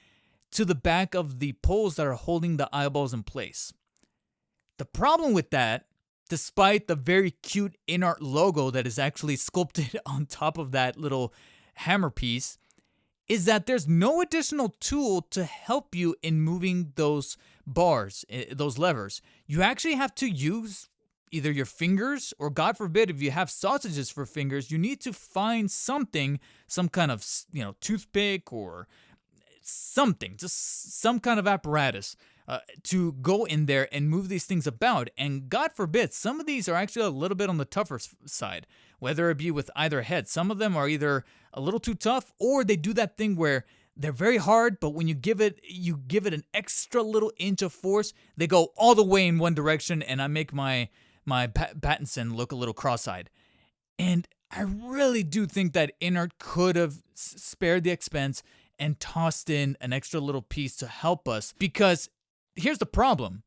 to the back of the poles that are holding the eyeballs in place. The problem with that, despite the very cute InArt logo that is actually sculpted on top of that little hammer piece, is that there's no additional tool to help you in moving those bars, those levers. You actually have to use either your fingers, or God forbid, if you have sausages for fingers, you need to find something, some kind of, toothpick or something, just some kind of apparatus to go in there and move these things about. And God forbid, some of these are actually a little bit on the tougher side, whether it be with either head. Some of them are either a little too tough, or they do that thing where they're very hard, but when you give it an extra little inch of force, they go all the way in one direction, and I make my Pattinson look a little cross-eyed. And I really do think that InArt could have spared the expense and tossed in an extra little piece to help us, because here's the problem.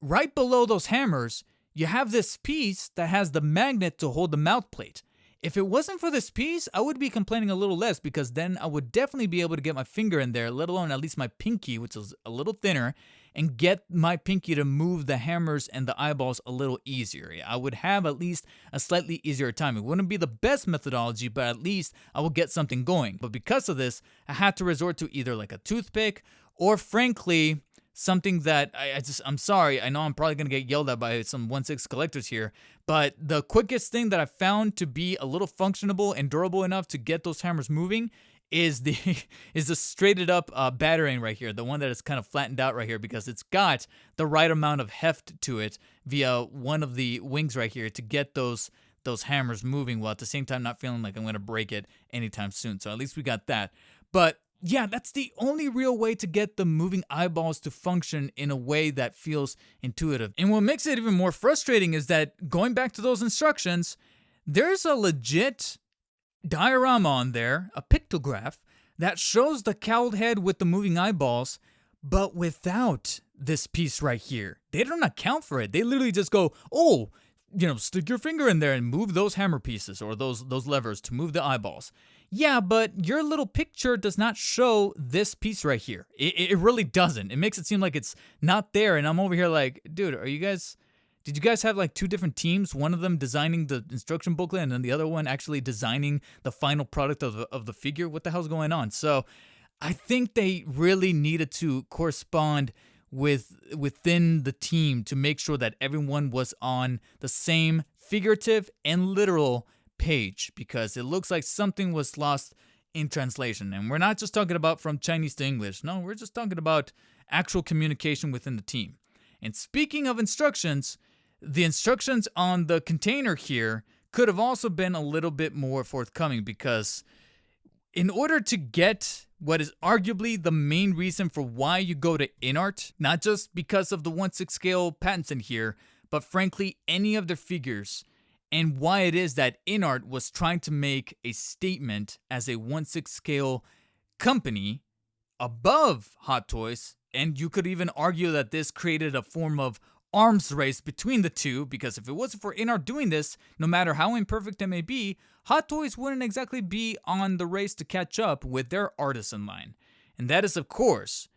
Right below those hammers, you have this piece that has the magnet to hold the mouth plate. If it wasn't for this piece, I would be complaining a little less, because then I would definitely be able to get my finger in there, let alone at least my pinky, which is a little thinner, and get my pinky to move the hammers and the eyeballs a little easier. I would have at least a slightly easier time. It wouldn't be the best methodology, but at least I will get something going. But because of this, I had to resort to either like a toothpick, or frankly, something that I'm sorry, I know I'm probably going to get yelled at by some 1/6 collectors here, but the quickest thing that I found to be a little functionable and durable enough to get those hammers moving is the straighted up battering right here, the one that is kind of flattened out right here, because it's got the right amount of heft to it via one of the wings right here to get those hammers moving, while at the same time not feeling like I'm going to break it anytime soon. So at least we got that. But yeah, that's the only real way to get the moving eyeballs to function in a way that feels intuitive. And what makes it even more frustrating is that, going back to those instructions, there's a legit diorama on there, a pictograph, that shows the cowled head with the moving eyeballs, but without this piece right here. They don't account for it. They literally just go, stick your finger in there and move those hammer pieces or those levers to move the eyeballs. Yeah, but your little picture does not show this piece right here. It really doesn't. It makes it seem like it's not there, and I'm over here like, dude, did you guys have like two different teams? One of them designing the instruction booklet, and then the other one actually designing the final product of the figure? What the hell's going on? So I think they really needed to correspond within the team to make sure that everyone was on the same figurative and literal page, because it looks like something was lost in translation. And we're not just talking about from Chinese to English. No, we're just talking about actual communication within the team. And speaking of instructions, the instructions on the container here could have also been a little bit more forthcoming, because in order to get what is arguably the main reason for why you go to InArt, not just because of the 1/6 scale patents in here, but frankly any of their figures, and why it is that InArt was trying to make a statement as a 1/6 scale company above Hot Toys, and you could even argue that this created a form of arms race between the two, because if it wasn't for InArt doing this, no matter how imperfect it may be, Hot Toys wouldn't exactly be on the race to catch up with their artisan line. And that is, of course,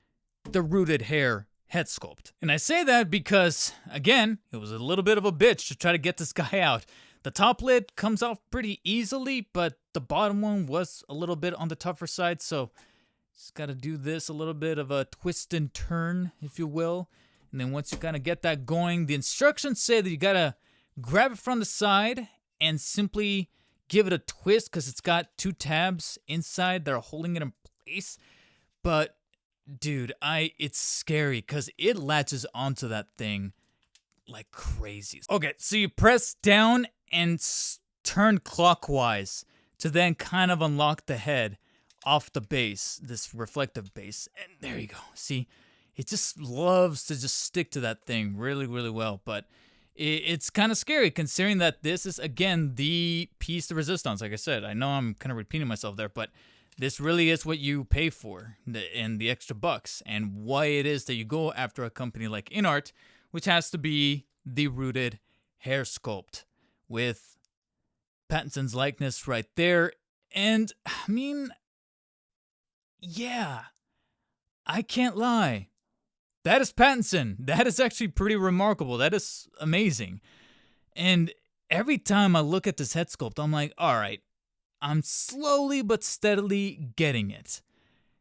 the rooted hair head sculpt. And I say that because, again, it was a little bit of a bitch to try to get this guy out. The top lid comes off pretty easily, but the bottom one was a little bit on the tougher side, so just gotta do this, a little bit of a twist and turn, if you will. And then once you kind of get that going, the instructions say that you gotta grab it from the side and simply give it a twist, because it's got 2 tabs inside that are holding it in place. But dude, it's scary because it latches onto that thing like crazy. Okay, so you press down and turn clockwise to then kind of unlock the head off the base, this reflective base. And there you go. See, it just loves to just stick to that thing really, really well. But it's kind of scary considering that this is, again, the piece de resistance. Like I said, I know I'm kind of repeating myself there, but this really is what you pay for, and the extra bucks, and why it is that you go after a company like InArt, which has to be the rooted hair sculpt with Pattinson's likeness right there. And I mean, yeah, I can't lie. That is Pattinson. That is actually pretty remarkable. That is amazing. And every time I look at this head sculpt, I'm like, all right, I'm slowly but steadily getting it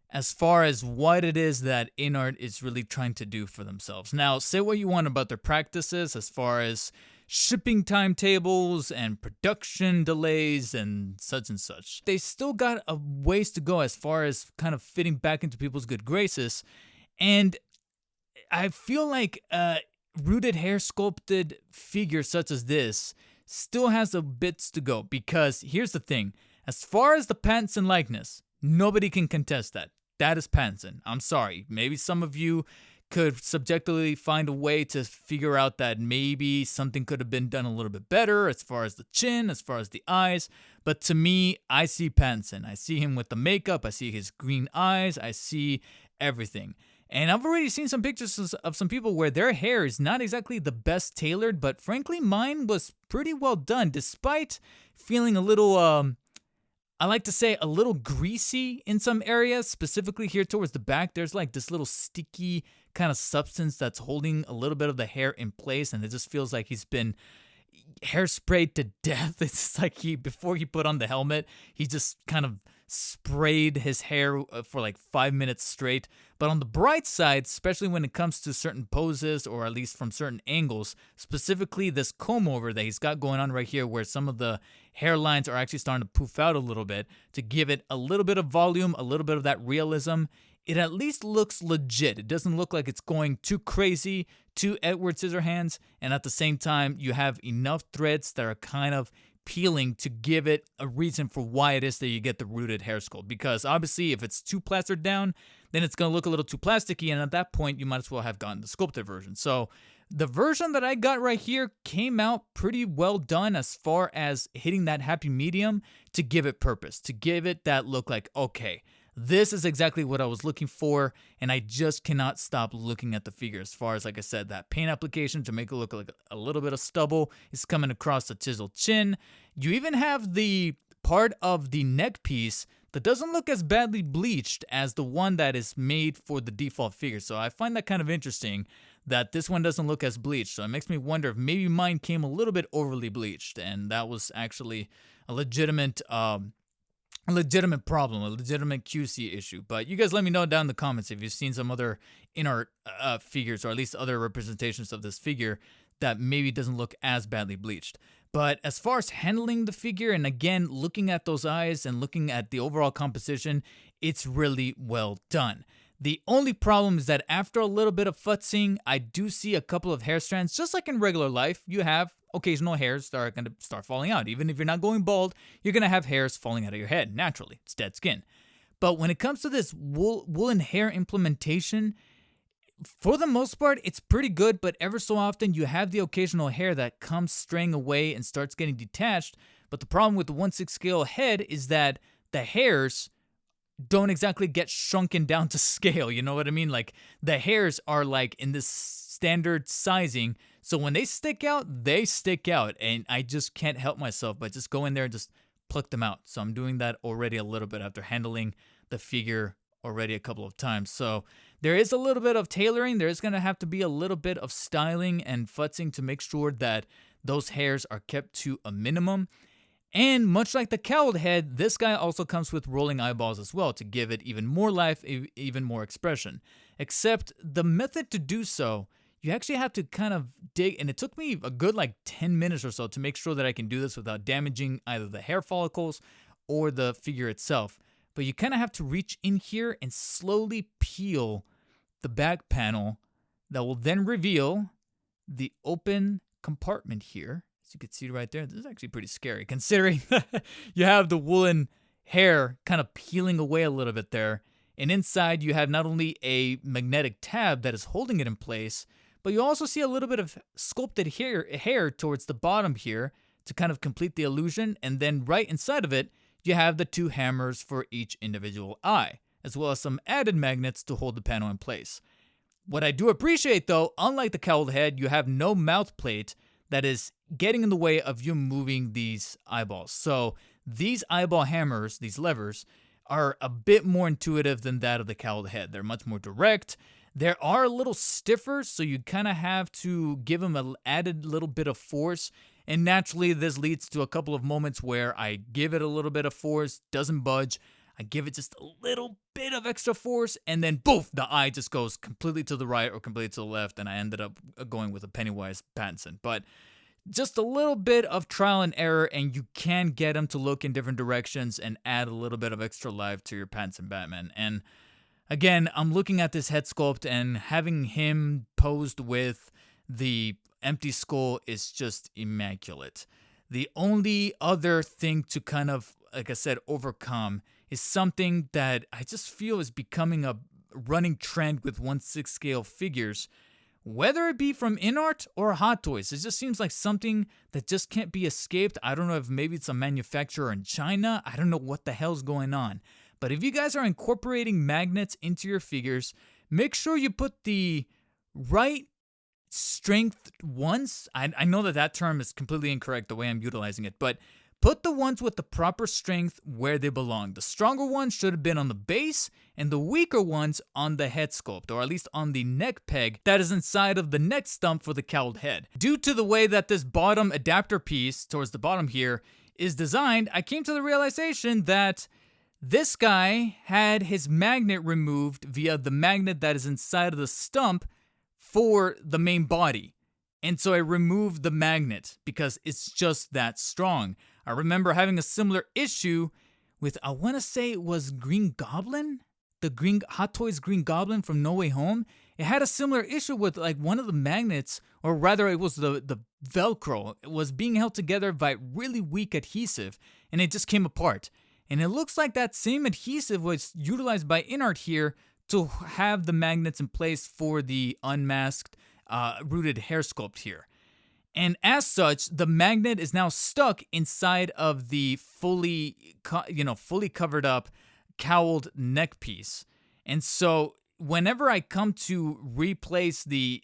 as far as what it is that InArt is really trying to do for themselves. Now, say what you want about their practices as far as shipping timetables and production delays and such. They still got a ways to go as far as kind of fitting back into people's good graces. And I feel like rooted hair sculpted figure such as this still has a bits to go, because here's the thing. As far as the Pattinson likeness, nobody can contest that. That is Pattinson. I'm sorry. Maybe some of you could subjectively find a way to figure out that maybe something could have been done a little bit better as far as the chin, as far as the eyes. But to me, I see Pattinson. I see him with the makeup. I see his green eyes. I see everything. And I've already seen some pictures of some people where their hair is not exactly the best tailored, but frankly, mine was pretty well done, despite feeling a little, I like to say a little greasy in some areas, specifically here towards the back. There's like this little sticky kind of substance that's holding a little bit of the hair in place, and it just feels like he's been hairsprayed to death. It's like before he put on the helmet, he just kind of sprayed his hair for like 5 minutes straight. But on the bright side, especially when it comes to certain poses, or at least from certain angles, specifically this comb over that he's got going on right here, where some of the hairlines are actually starting to poof out a little bit to give it a little bit of volume, a little bit of that realism, it at least looks legit. It doesn't look like it's going too crazy, too Edward Scissorhands, and at the same time, you have enough threads that are kind of peeling to give it a reason for why it is that you get the rooted hair sculpt. Because obviously, if it's too plastered down, then it's going to look a little too plasticky, and at that point, you might as well have gotten the sculpted version. So the version that I got right here came out pretty well done as far as hitting that happy medium to give it purpose, to give it that look like, okay, this is exactly what I was looking for, and I just cannot stop looking at the figure. As far as, like I said, that paint application to make it look like a little bit of stubble is coming across the chiseled chin. You even have the part of the neck piece that doesn't look as badly bleached as the one that is made for the default figure. So I find that kind of interesting that this one doesn't look as bleached. So it makes me wonder if maybe mine came a little bit overly bleached, and that was actually a legitimate problem, a legitimate QC issue. But you guys let me know down in the comments if you've seen some other InArt figures, or at least other representations of this figure that maybe doesn't look as badly bleached. But as far as handling the figure, and again, looking at those eyes and looking at the overall composition, it's really well done. The only problem is that after a little bit of futzing, I do see a couple of hair strands. Just like in regular life, you have occasional hairs that are going to start falling out. Even if you're not going bald, you're going to have hairs falling out of your head naturally. It's dead skin. But when it comes to this woolen hair implementation, for the most part, it's pretty good, but ever so often you have the occasional hair that comes straying away and starts getting detached. But the problem with the 1/6 scale head is that the hairs don't exactly get shrunken down to scale. You know what I mean? Like the hairs are like in this standard sizing. So when they stick out, they stick out. And I just can't help myself but just go in there and just pluck them out. So I'm doing that already a little bit after handling the figure already a couple of times. So there is a little bit of tailoring. There is going to have to be a little bit of styling and futzing to make sure that those hairs are kept to a minimum. And much like the cowled head, this guy also comes with rolling eyeballs as well to give it even more life, even more expression. Except the method to do so, you actually have to kind of dig, and it took me a good like 10 minutes or so to make sure that I can do this without damaging either the hair follicles or the figure itself. But you kind of have to reach in here and slowly peel the back panel that will then reveal the open compartment here. As you can see right there, this is actually pretty scary considering you have the woolen hair kind of peeling away a little bit there. And inside you have not only a magnetic tab that is holding it in place, but you also see a little bit of sculpted hair towards the bottom here to kind of complete the illusion. And then right inside of it, you have the 2 hammers for each individual eye, as well as some added magnets to hold the panel in place. What I do appreciate though, unlike the cowled head, you have no mouth plate that is getting in the way of you moving these eyeballs. So these eyeball hammers, these levers, are a bit more intuitive than that of the cowled head. They're much more direct. They are a little stiffer, so you kind of have to give them an added little bit of force. And naturally, this leads to a couple of moments where I give it a little bit of force, doesn't budge. I give it just a little bit of extra force, and then poof, the eye just goes completely to the right or completely to the left, and I ended up going with a Pennywise Pattinson. But just a little bit of trial and error, and you can get him to look in different directions and add a little bit of extra life to your Pattinson Batman. And again, I'm looking at this head sculpt, and having him posed with the empty skull is just immaculate. The only other thing to kind of, like I said, overcome is something that I just feel is becoming a running trend with 1/6 scale figures, whether it be from InArt or Hot Toys. It just seems like something that just can't be escaped. I don't know if maybe it's a manufacturer in China. I don't know what the hell's going on. But if you guys are incorporating magnets into your figures, make sure you put the right strength ones. I know that term is completely incorrect the way I'm utilizing it, but put the ones with the proper strength where they belong. The stronger ones should have been on the base, and the weaker ones on the head sculpt, or at least on the neck peg that is inside of the neck stump for the cowled head. Due to the way that this bottom adapter piece towards the bottom here is designed, I came to the realization that this guy had his magnet removed via the magnet that is inside of the stump for the main body. And so I removed the magnet because it's just that strong. I remember having a similar issue with, I want to say it was Green Goblin? The Hot Toys Green Goblin from No Way Home. It had a similar issue with like one of the magnets, or rather it was the Velcro. It was being held together by really weak adhesive, and it just came apart. And it looks like that same adhesive was utilized by InArt here to have the magnets in place for the unmasked rooted hair sculpt here. And as such, the magnet is now stuck inside of the fully covered up cowled neck piece. And so whenever I come to replace the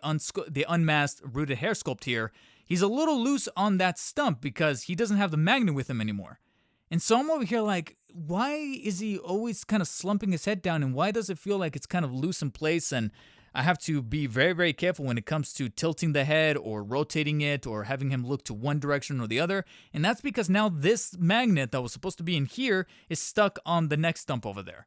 unmasked rooted hair sculpt here, he's a little loose on that stump because he doesn't have the magnet with him anymore. And so I'm over here like, why is he always kind of slumping his head down, and why does it feel like it's kind of loose in place? And I have to be very, very careful when it comes to tilting the head or rotating it or having him look to one direction or the other. And that's because now this magnet that was supposed to be in here is stuck on the neck stump over there.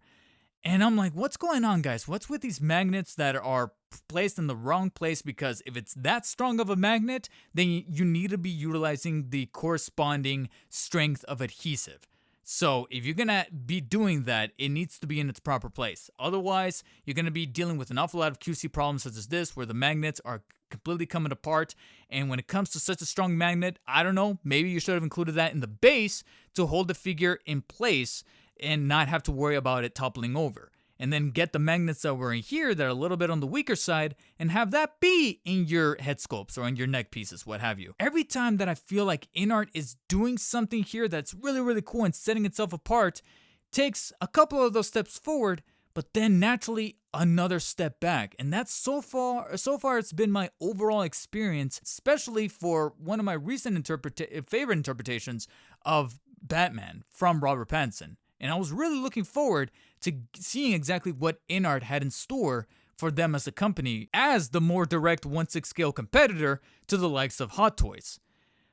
And I'm like, what's going on, guys? What's with these magnets that are placed in the wrong place? Because if it's that strong of a magnet, then you need to be utilizing the corresponding strength of adhesive. So if you're gonna be doing that, it needs to be in its proper place. Otherwise, you're gonna be dealing with an awful lot of QC problems such as this, where the magnets are completely coming apart. And when it comes to such a strong magnet, I don't know, maybe you should have included that in the base to hold the figure in place and not have to worry about it toppling over. And then get the magnets that were in here that are a little bit on the weaker side and have that be in your head sculpts or in your neck pieces, what have you. Every time that I feel like InArt is doing something here that's really, really cool and setting itself apart, takes a couple of those steps forward, but then naturally another step back. And that's so far it's been my overall experience, especially for one of my recent favorite interpretations of Batman from Robert Pattinson. And I was really looking forward to seeing exactly what InArt had in store for them as a company, as the more direct 1/6 scale competitor to the likes of Hot Toys.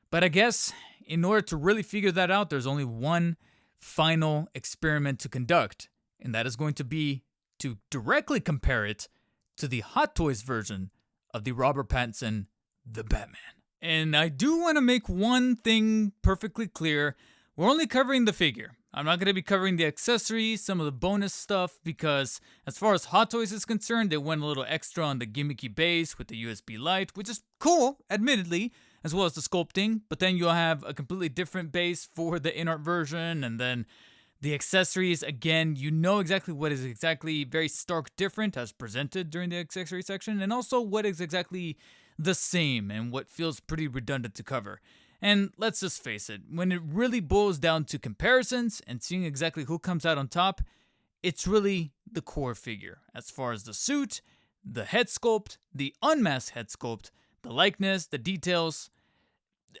But I guess in order to really figure that out, there's only one final experiment to conduct, and that is going to be to directly compare it to the Hot Toys version of the Robert Pattinson The Batman. And I do want to make one thing perfectly clear. We're only covering the figure. I'm not going to be covering the accessories, some of the bonus stuff, because as far as Hot Toys is concerned, they went a little extra on the gimmicky base with the USB light, which is cool, admittedly, as well as the sculpting. But then you'll have a completely different base for the InArt version, and then the accessories, again, you know exactly what is exactly very stark different as presented during the accessory section, and also what is exactly the same and what feels pretty redundant to cover. And let's just face it, when it really boils down to comparisons and seeing exactly who comes out on top, it's really the core figure. As far as the suit, the head sculpt, the unmasked head sculpt, the likeness, the details,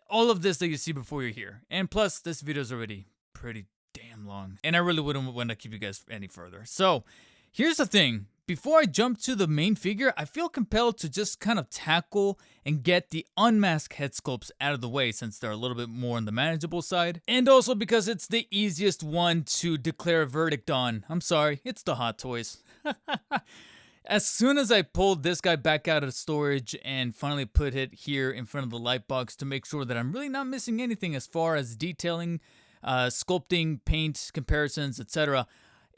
all of this that you see before you're here. And plus, this video is already pretty damn long, and I really wouldn't want to keep you guys any further. So here's the thing. Before I jump to the main figure, I feel compelled to just kind of tackle and get the unmasked head sculpts out of the way since they're a little bit more on the manageable side. And also because it's the easiest one to declare a verdict on. I'm sorry, it's the Hot Toys. As soon as I pulled this guy back out of storage and finally put it here in front of the light box to make sure that I'm really not missing anything as far as detailing, sculpting, paint, comparisons, etc.,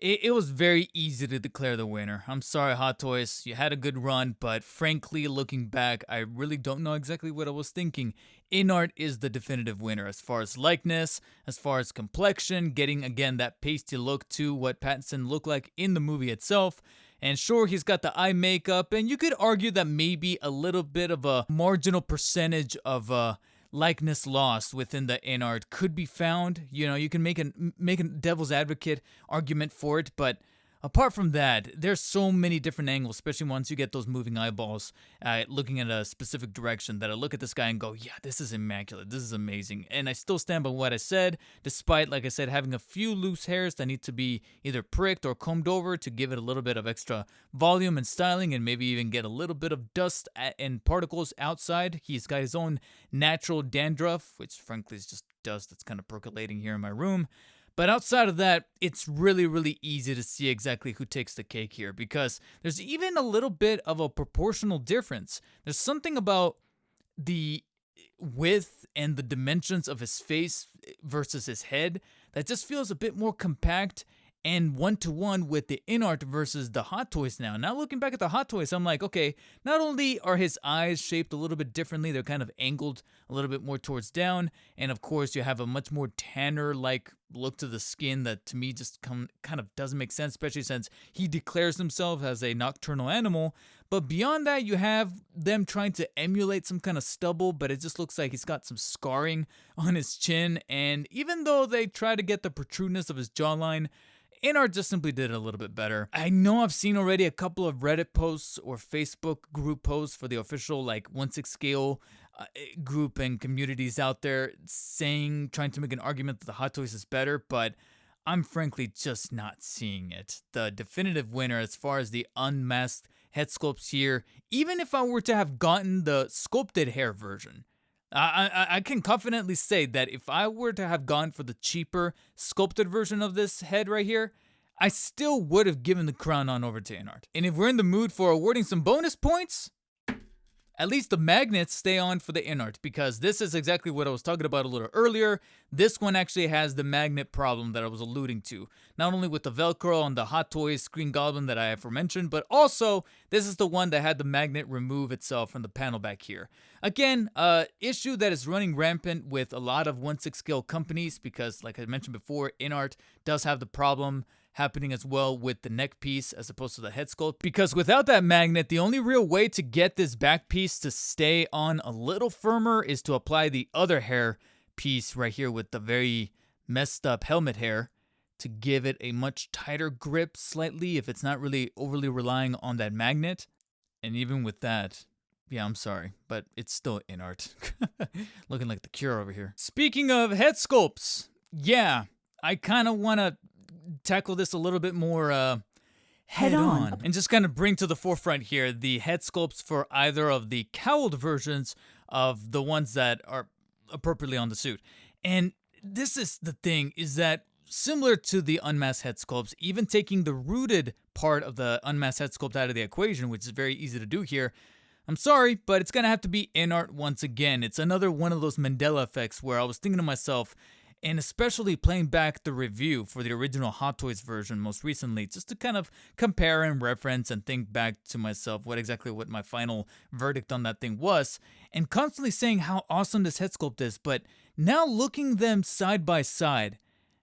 it was very easy to declare the winner. I'm sorry, Hot Toys, you had a good run, but frankly, looking back, I really don't know exactly what I was thinking. InArt is the definitive winner as far as likeness, as far as complexion, getting, again, that pasty look to what Pattinson looked like in the movie itself. And sure, he's got the eye makeup, and you could argue that maybe a little bit of a marginal percentage of likeness lost within the InArt could be found. You know, you can make a devil's advocate argument for it, but apart from that, there's so many different angles, especially once you get those moving eyeballs looking at a specific direction, that I look at this guy and go, yeah, this is immaculate, this is amazing. And I still stand by what I said, despite, like I said, having a few loose hairs that need to be either pricked or combed over to give it a little bit of extra volume and styling, and maybe even get a little bit of dust and particles outside. He's got his own natural dandruff, which frankly is just dust that's kind of percolating here in my room. But outside of that, it's really, really easy to see exactly who takes the cake here, because there's even a little bit of a proportional difference. There's something about the width and the dimensions of his face versus his head that just feels a bit more compact and one-to-one with the InArt versus the Hot Toys now. Now looking back at the Hot Toys, I'm like, okay, not only are his eyes shaped a little bit differently, they're kind of angled a little bit more towards down, and of course you have a much more tanner-like look to the skin that to me just kind of doesn't make sense, especially since he declares himself as a nocturnal animal. But beyond that, you have them trying to emulate some kind of stubble, but it just looks like he's got some scarring on his chin, and even though they try to get the protrudeness of his jawline, InArt just simply did it a little bit better. I know I've seen already a couple of Reddit posts or Facebook group posts for the official 1/6 scale group and communities out there trying to make an argument that the Hot Toys is better, but I'm frankly just not seeing it. The definitive winner as far as the unmasked head sculpts here, even if I were to have gotten the sculpted hair version, I can confidently say that if I were to have gone for the cheaper sculpted version of this head right here, I still would have given the crown on over to InArt. And if we're in the mood for awarding some bonus points, at least the magnets stay on for the InArt, because this is exactly what I was talking about a little earlier. This one actually has the magnet problem that I was alluding to. Not only with the Velcro on the Hot Toys Green Goblin that I aforementioned, but also this is the one that had the magnet remove itself from the panel back here. Again, issue that is running rampant with a lot of 1/6 scale companies, because like I mentioned before, InArt does have the problem happening as well with the neck piece as opposed to the head sculpt, because without that magnet, the only real way to get this back piece to stay on a little firmer is to apply the other hair piece right here with the very messed up helmet hair to give it a much tighter grip slightly if it's not really overly relying on that magnet. And even with that, yeah, I'm sorry, but it's still InArt. Looking like the Cure over here. Speaking of head sculpts, yeah, I kind of want to tackle this a little bit more head on and just kind of bring to the forefront here the head sculpts for either of the cowled versions of the ones that are appropriately on the suit. And this is the thing, is that similar to the unmasked head sculpts, even taking the rooted part of the unmasked head sculpt out of the equation, which is very easy to do here, I'm sorry, but it's gonna have to be InArt once again. It's another one of those Mandela effects where I was thinking to myself, and especially playing back the review for the original Hot Toys version most recently, just to kind of compare and reference and think back to myself what my final verdict on that thing was, and constantly saying how awesome this head sculpt is, but now looking them side by side,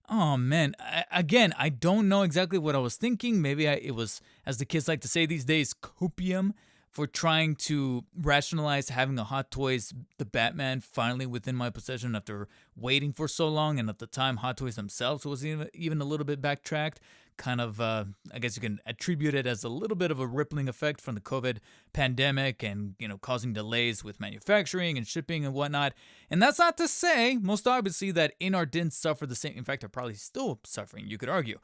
oh man, I don't know exactly what I was thinking. Maybe it was, as the kids like to say these days, copium, for trying to rationalize having a Hot Toys The Batman finally within my possession after waiting for so long, and at the time Hot Toys themselves was even a little bit backtracked. Kind of, I guess you can attribute it as a little bit of a rippling effect from the COVID pandemic and, causing delays with manufacturing and shipping and whatnot. And that's not to say, most obviously, that InArt didn't suffer the same. In fact, they're probably still suffering, you could argue.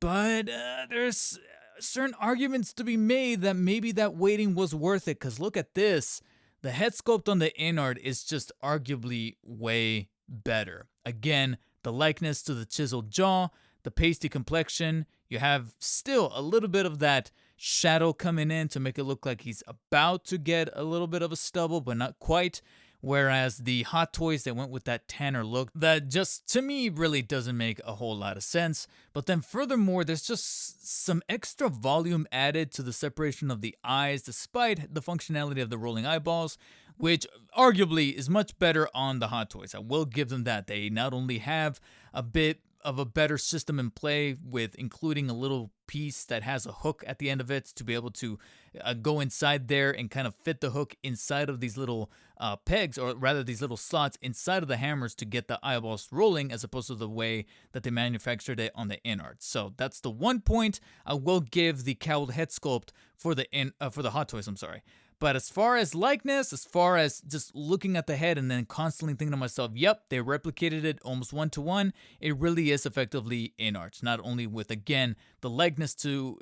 But there's certain arguments to be made that maybe that waiting was worth it, because look at this. The head sculpt on the InArt is just arguably way better. Again, the likeness to the chiseled jaw, the pasty complexion, you have still a little bit of that shadow coming in to make it look like he's about to get a little bit of a stubble, but not quite. Whereas the Hot Toys that went with that tanner look, that just, to me, really doesn't make a whole lot of sense. But then furthermore, there's just some extra volume added to the separation of the eyes, despite the functionality of the rolling eyeballs, which arguably is much better on the Hot Toys. I will give them that. They not only have a bit of a better system in play with including a little piece that has a hook at the end of it to be able to go inside there and kind of fit the hook inside of these little pegs, or rather these little slots inside of the hammers to get the eyeballs rolling, as opposed to the way that they manufactured it on the InArt. So that's the one point I will give the cowled head sculpt for the Hot Toys. I'm sorry. But as far as likeness, as far as just looking at the head and then constantly thinking to myself, yep, they replicated it almost 1-to-1, it really is effectively InArt. Not only with, again, the likeness to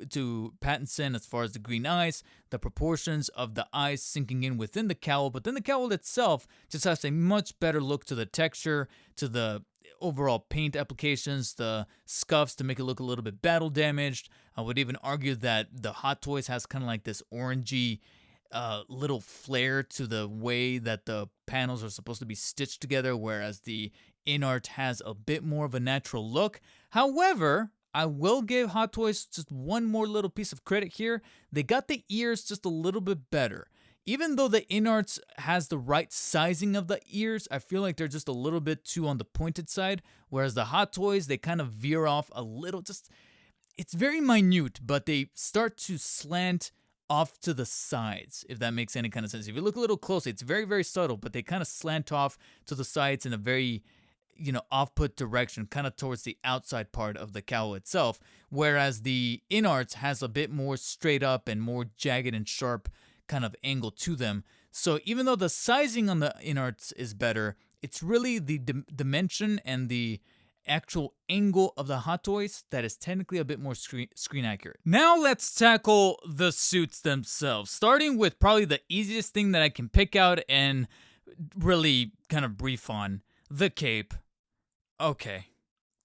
Pattinson as far as the green eyes, the proportions of the eyes sinking in within the cowl, but then the cowl itself just has a much better look to the texture, to the overall paint applications, the scuffs to make it look a little bit battle damaged. I would even argue that the Hot Toys has kind of like this orangey little flair to the way that the panels are supposed to be stitched together, whereas the InArt has a bit more of a natural look. However, I will give Hot Toys just one more little piece of credit here. They got the ears just a little bit better. Even though the InArt has the right sizing of the ears, I feel like they're just a little bit too on the pointed side, whereas the Hot Toys, they kind of veer off a little. It's very minute, but they start to slant off to the sides, if that makes any kind of sense. If you look a little closely, it's very, very subtle, but they kind of slant off to the sides in a very, off-put direction, kind of towards the outside part of the cowl itself, whereas the InArt has a bit more straight up and more jagged and sharp kind of angle to them. So even though the sizing on the InArt is better, it's really the dimension and the actual angle of the Hot Toys that is technically a bit more screen accurate. Now let's tackle the suits themselves, starting with probably the easiest thing that I can pick out and really kind of brief on, the cape. Okay,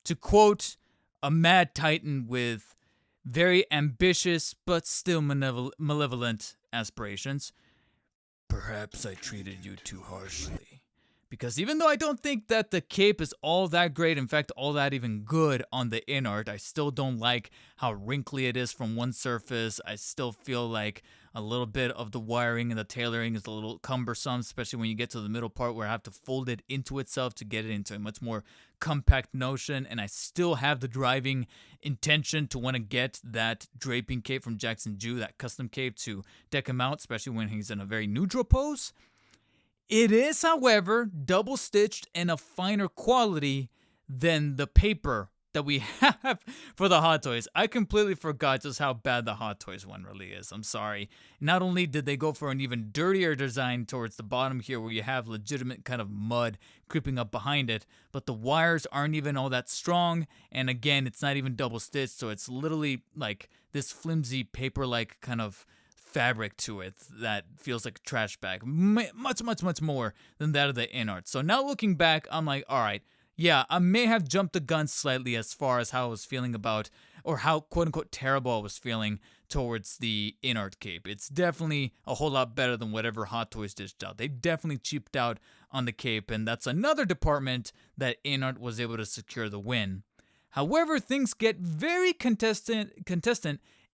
to quote a mad titan with very ambitious but still malevolent aspirations, Perhaps I treated you too harshly. Because even though I don't think that the cape is all that great, in fact, all that even good on the InArt, I still don't like how wrinkly it is from one surface. I still feel like a little bit of the wiring and the tailoring is a little cumbersome, especially when you get to the middle part where I have to fold it into itself to get it into a much more compact notion. And I still have the driving intention to want to get that draping cape from Jackson Ju, that custom cape, to deck him out, especially when he's in a very neutral pose. It is, however, double stitched and a finer quality than the paper that we have for the Hot Toys. I completely forgot just how bad the Hot Toys one really is. I'm sorry. Not only did they go for an even dirtier design towards the bottom here where you have legitimate kind of mud creeping up behind it, but the wires aren't even all that strong. And again, it's not even double stitched, so it's literally like this flimsy paper-like kind of fabric to it that feels like a trash bag. Much more than that of the InArt. So now looking back, I'm like, all right, yeah, I may have jumped the gun slightly as far as how I was feeling about, or how quote-unquote terrible I was feeling towards the InArt cape. It's definitely a whole lot better than whatever Hot Toys dished out. They definitely cheaped out on the cape, and that's another department that InArt was able to secure the win. However, things get very contestant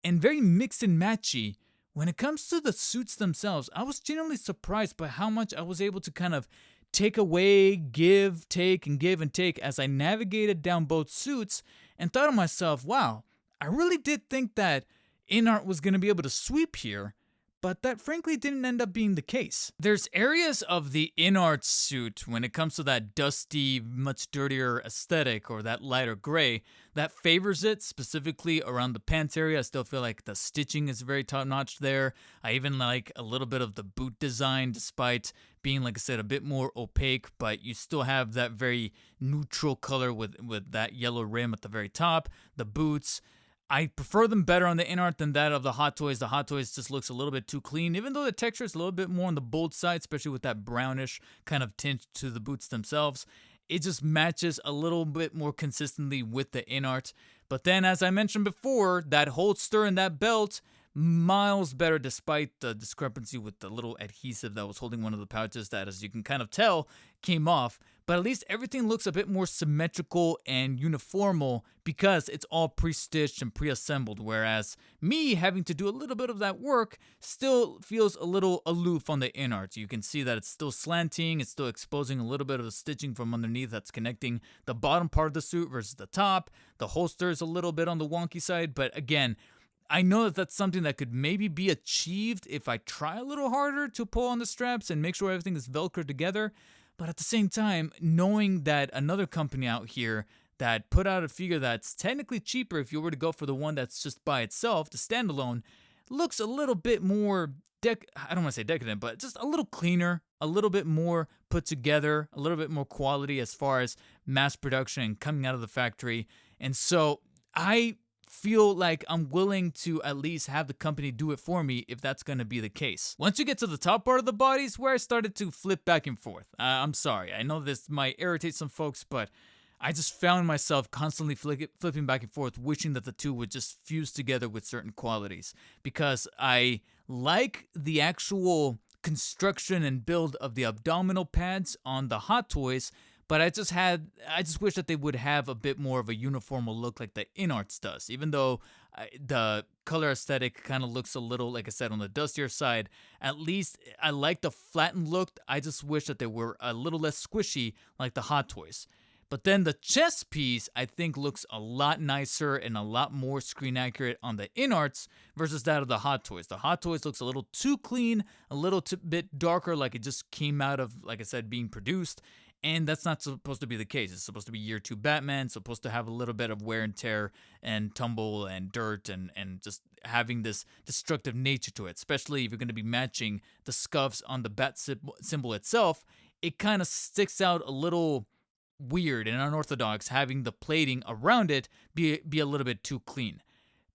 and very mixed and matchy. When it comes to the suits themselves, I was genuinely surprised by how much I was able to kind of take away, give, take, and give and take as I navigated down both suits and thought to myself, wow, I really did think that InArt was going to be able to sweep here, but that frankly didn't end up being the case. There's areas of the InArt suit when it comes to that dusty, much dirtier aesthetic or that lighter gray that favors it, specifically around the pants area. I still feel like the stitching is very top-notch there. I even like a little bit of the boot design despite being, like I said, a bit more opaque, but you still have that very neutral color with that yellow rim at the very top. The boots, I prefer them better on the InArt than that of the Hot Toys. The Hot Toys just looks a little bit too clean, even though the texture is a little bit more on the bold side, especially with that brownish kind of tint to the boots themselves. It just matches a little bit more consistently with the InArt. But then, as I mentioned before, that holster and that belt, miles better despite the discrepancy with the little adhesive that was holding one of the pouches that, as you can kind of tell, came off. But at least everything looks a bit more symmetrical and uniformal because it's all pre-stitched and pre-assembled, whereas me having to do a little bit of that work still feels a little aloof on the InArt. You can see that it's still slanting, it's still exposing a little bit of the stitching from underneath that's connecting the bottom part of the suit versus the top. The holster is a little bit on the wonky side, but again, I know that that's something that could maybe be achieved if I try a little harder to pull on the straps and make sure everything is Velcroed together. But at the same time, knowing that another company out here that put out a figure that's technically cheaper if you were to go for the one that's just by itself, the standalone, looks a little bit more, I don't want to say decadent, but just a little cleaner, a little bit more put together, a little bit more quality as far as mass production and coming out of the factory. And so I feel like I'm willing to at least have the company do it for me if that's going to be the case. Once you get to the top part of the body is where I started to flip back and forth. I'm sorry, I know this might irritate some folks, but I just found myself constantly flipping back and forth, wishing that the two would just fuse together with certain qualities, because I like the actual construction and build of the abdominal pads on the Hot Toys, but I just wish that they would have a bit more of a uniform look like the InArts does. Even though the color aesthetic kind of looks a little, like I said, on the dustier side, at least I like the flattened look. I just wish that they were a little less squishy like the Hot Toys. But then the chest piece, I think, looks a lot nicer and a lot more screen accurate on the InArts versus that of the Hot Toys. The Hot Toys looks a little too clean, a little bit darker, like it just came out of, like I said, being produced. And that's not supposed to be the case. It's supposed to be year 2 Batman, supposed to have a little bit of wear and tear and tumble and dirt and just having this destructive nature to it, especially if you're going to be matching the scuffs on the bat symbol itself. It kind of sticks out a little weird and unorthodox, having the plating around it be a little bit too clean.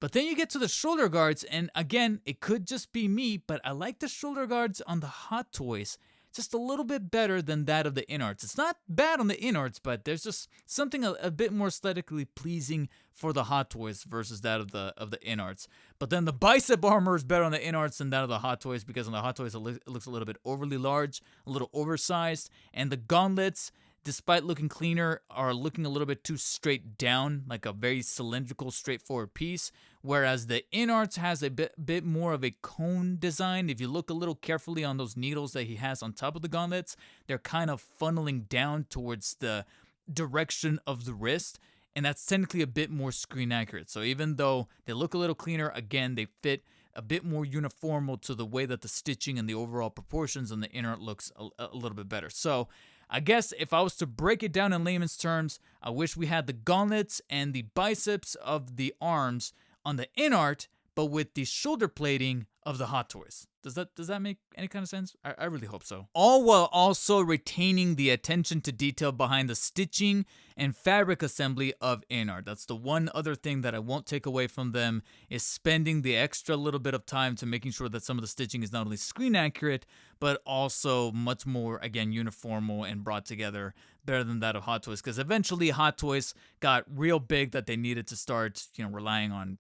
But then you get to the shoulder guards, and again, it could just be me, but I like the shoulder guards on the Hot Toys just a little bit better than that of the InArts. It's not bad on the InArts, but there's just something a bit more aesthetically pleasing for the Hot Toys versus that of the InArts. But then the bicep armor is better on the InArts than that of the Hot Toys, because on the Hot Toys it looks a little bit overly large, a little oversized, and the gauntlets, despite looking cleaner, are looking a little bit too straight down, like a very cylindrical, straightforward piece, whereas the InArts has a bit more of a cone design. If you look a little carefully on those needles that he has on top of the gauntlets, they're kind of funneling down towards the direction of the wrist, and that's technically a bit more screen accurate. So even though they look a little cleaner, again, they fit a bit more uniformal to the way that the stitching and the overall proportions on the InArt looks a little bit better. So I guess if I was to break it down in layman's terms, I wish we had the gauntlets and the biceps of the arms on the InArt, but with the shoulder plating of the Hot Toys. Does that make any kind of sense? I really hope so. All while also retaining the attention to detail behind the stitching and fabric assembly of InArt. That's the one other thing that I won't take away from them, is spending the extra little bit of time to making sure that some of the stitching is not only screen accurate, but also much more, again, uniformal and brought together better than that of Hot Toys. Because eventually Hot Toys got real big that they needed to start, relying on,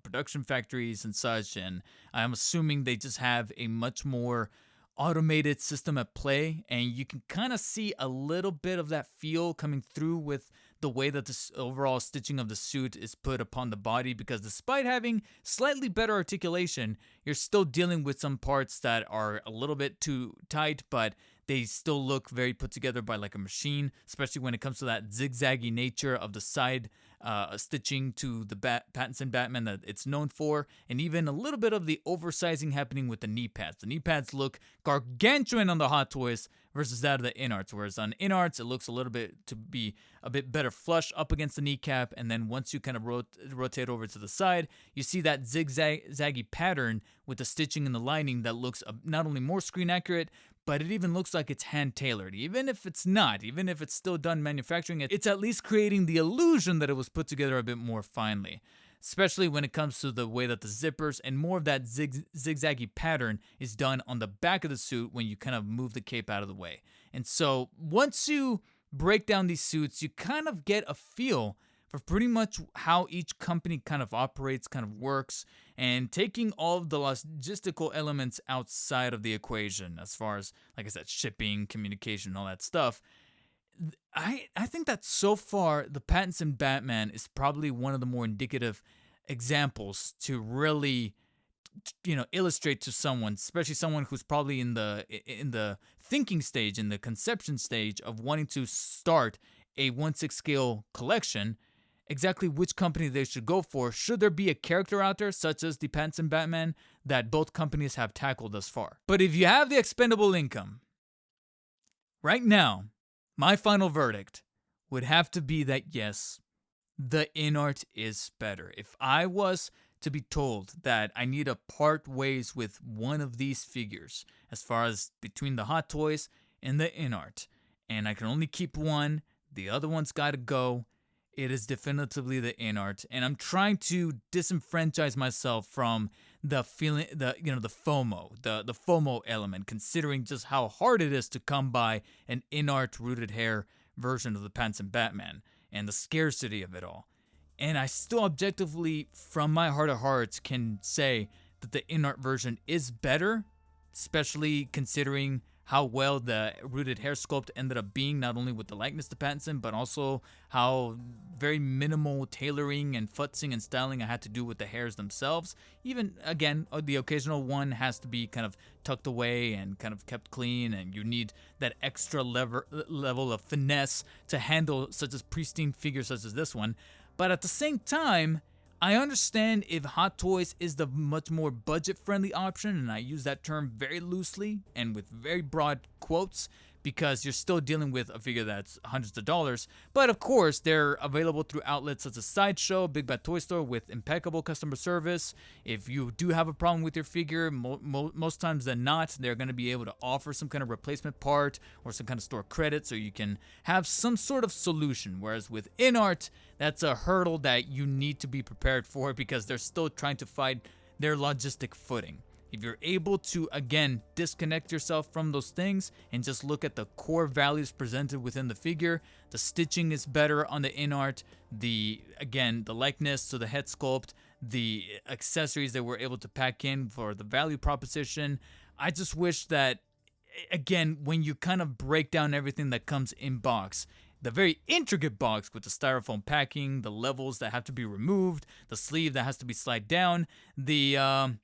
production factories and such. And I'm assuming they just have a much more automated system at play, and you can kind of see a little bit of that feel coming through with the way that this overall stitching of the suit is put upon the body, because despite having slightly better articulation, you're still dealing with some parts that are a little bit too tight, but they still look very put together by like a machine, especially when it comes to that zigzaggy nature of the side stitching to the Pattinson Batman that it's known for, and even a little bit of the oversizing happening with the knee pads. The knee pads look gargantuan on the Hot Toys versus that of the InArts, whereas on InArts it looks a little bit to be a bit better flush up against the kneecap, and then once you kind of rotate over to the side, you see that zigzaggy pattern with the stitching and the lining that looks not only more screen accurate, but it even looks like it's hand-tailored. Even if it's not, even if it's still done manufacturing, it's at least creating the illusion that it was put together a bit more finely. Especially when it comes to the way that the zippers and more of that zigzaggy pattern is done on the back of the suit when you kind of move the cape out of the way. And so once you break down these suits, you kind of get a feel for pretty much how each company kind of operates, kind of works, and taking all of the logistical elements outside of the equation as far as, like I said, shipping, communication, all that stuff. I think that so far the Pattinson Batman is probably one of the more indicative examples to really, illustrate to someone, especially someone who's probably in the thinking stage, in the conception stage of wanting to start a 1/6 scale collection, exactly which company they should go for, should there be a character out there, such as the Pattinson Batman, that both companies have tackled thus far. But if you have the expendable income, right now, my final verdict would have to be that yes, the InArt is better. If I was to be told that I need to part ways with one of these figures, as far as between the Hot Toys and the InArt, and I can only keep one, the other one's gotta go, it is definitively the InArt, and I'm trying to disenfranchise myself from the feeling, the FOMO, the FOMO element, considering just how hard it is to come by an InArt rooted hair version of the Pattinson Batman, and the scarcity of it all. And I still objectively, from my heart of hearts, can say that the InArt version is better, especially considering how well the rooted hair sculpt ended up being, not only with the likeness to Pattinson, but also how very minimal tailoring and futzing and styling I had to do with the hairs themselves. Even, again, the occasional one has to be kind of tucked away and kind of kept clean, and you need that extra level of finesse to handle such as pristine figures such as this one. But at the same time, I understand if Hot Toys is the much more budget-friendly option, and I use that term very loosely and with very broad quotes, because you're still dealing with a figure that's hundreds of dollars. But of course, they're available through outlets such as Sideshow, Big Bad Toy Store, with impeccable customer service. If you do have a problem with your figure, most times than not, they're going to be able to offer some kind of replacement part or some kind of store credit so you can have some sort of solution. Whereas with InArt, that's a hurdle that you need to be prepared for, because they're still trying to find their logistic footing. If you're able to, again, disconnect yourself from those things and just look at the core values presented within the figure, the stitching is better on the InArt, the likeness to the head sculpt, the accessories that we're able to pack in for the value proposition. I just wish that, again, when you kind of break down everything that comes in box, the very intricate box with the styrofoam packing, the levels that have to be removed, the sleeve that has to be slid down, the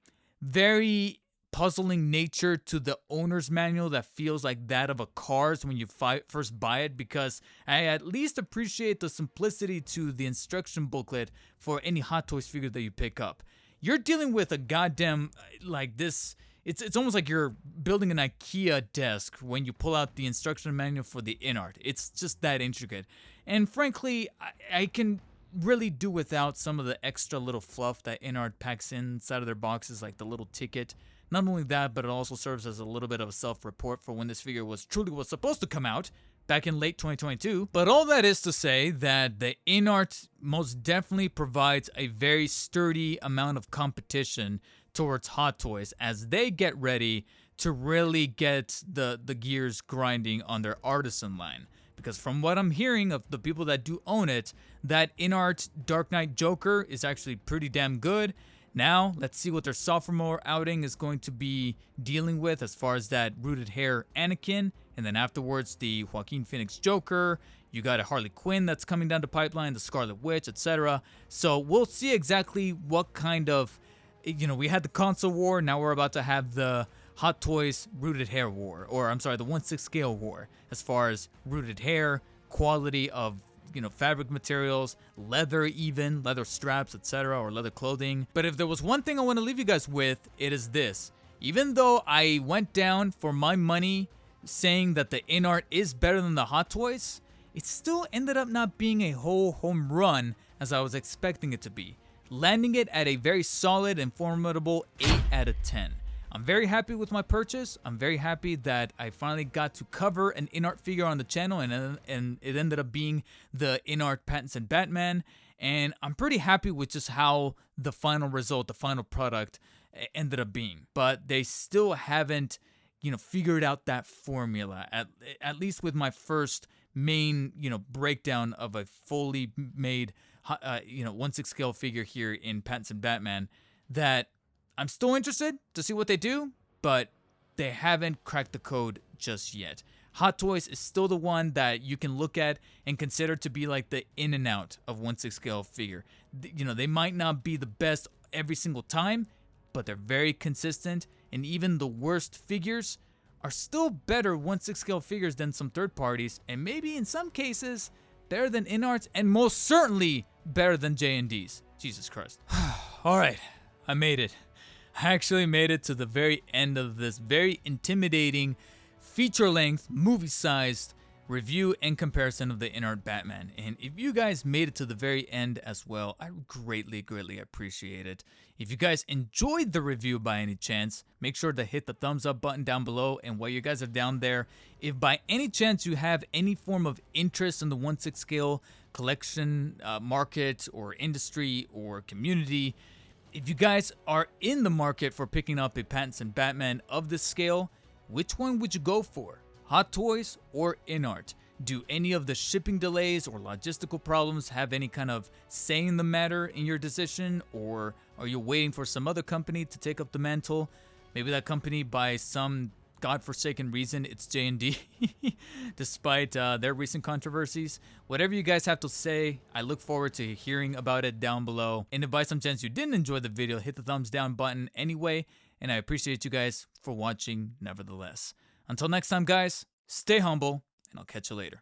very puzzling nature to the owner's manual that feels like that of a car's when you first buy it, because I at least appreciate the simplicity to the instruction booklet for any Hot Toys figure that you pick up. You're dealing with a goddamn, like this, it's almost like you're building an IKEA desk when you pull out the instruction manual for the InArt. It's just that intricate. And frankly, I can really do without some of the extra little fluff that InArt packs inside of their boxes, like the little ticket. Not only that, but it also serves as a little bit of a self-report for when this figure was supposed to come out back in late 2022. But all that is to say that the InArt most definitely provides a very sturdy amount of competition towards Hot Toys as they get ready to really get the gears grinding on their artisan line. Because from what I'm hearing of the people that do own it, that InArt Dark Knight Joker is actually pretty damn good. Now, let's see what their sophomore outing is going to be dealing with as far as that rooted hair Anakin, and then afterwards the Joaquin Phoenix Joker. You got a Harley Quinn that's coming down the pipeline, the Scarlet Witch, etc. So we'll see exactly what kind of, we had the console war, now we're about to have the Hot Toys rooted hair war, or I'm sorry, the 1/6 scale war, as far as rooted hair, quality of fabric materials, leather straps, etc., or leather clothing. But if there was one thing I want to leave you guys with, it is this. Even though I went down for my money saying that the InArt is better than the Hot Toys, it still ended up not being a whole home run as I was expecting it to be, landing it at a very solid and formidable 8 out of 10. I'm very happy with my purchase. I'm very happy that I finally got to cover an InArt figure on the channel, and it ended up being the InArt Pattinson Batman. And I'm pretty happy with just how the final result, the final product ended up being. But they still haven't, figured out that formula, at least with my first main, breakdown of a fully made, 1/6 scale figure here in Pattinson Batman, that I'm still interested to see what they do, but they haven't cracked the code just yet. Hot Toys is still the one that you can look at and consider to be like the in and out of 1/6 scale figure. They might not be the best every single time, but they're very consistent, and even the worst figures are still better 1/6 scale figures than some third parties, and maybe in some cases better than InArts, and most certainly better than J&D's. Jesus Christ. All right, I made it. I actually made it to the very end of this very intimidating, feature-length, movie-sized review and comparison of the InArt Batman. And if you guys made it to the very end as well, I greatly, greatly appreciate it. If you guys enjoyed the review by any chance, make sure to hit the thumbs up button down below. And while you guys are down there, if by any chance you have any form of interest in the 1/6 scale collection market or industry or community, if you guys are in the market for picking up a Pattinson Batman of this scale, which one would you go for? Hot Toys or InArt? Do any of the shipping delays or logistical problems have any kind of say in the matter in your decision? Or are you waiting for some other company to take up the mantle? Maybe that company, by some godforsaken reason, it's J&D, despite their recent controversies. Whatever you guys have to say, I look forward to hearing about it down below. And if by some chance you didn't enjoy the video, hit the thumbs down button anyway, and I appreciate you guys for watching nevertheless. Until next time, guys, stay humble, and I'll catch you later.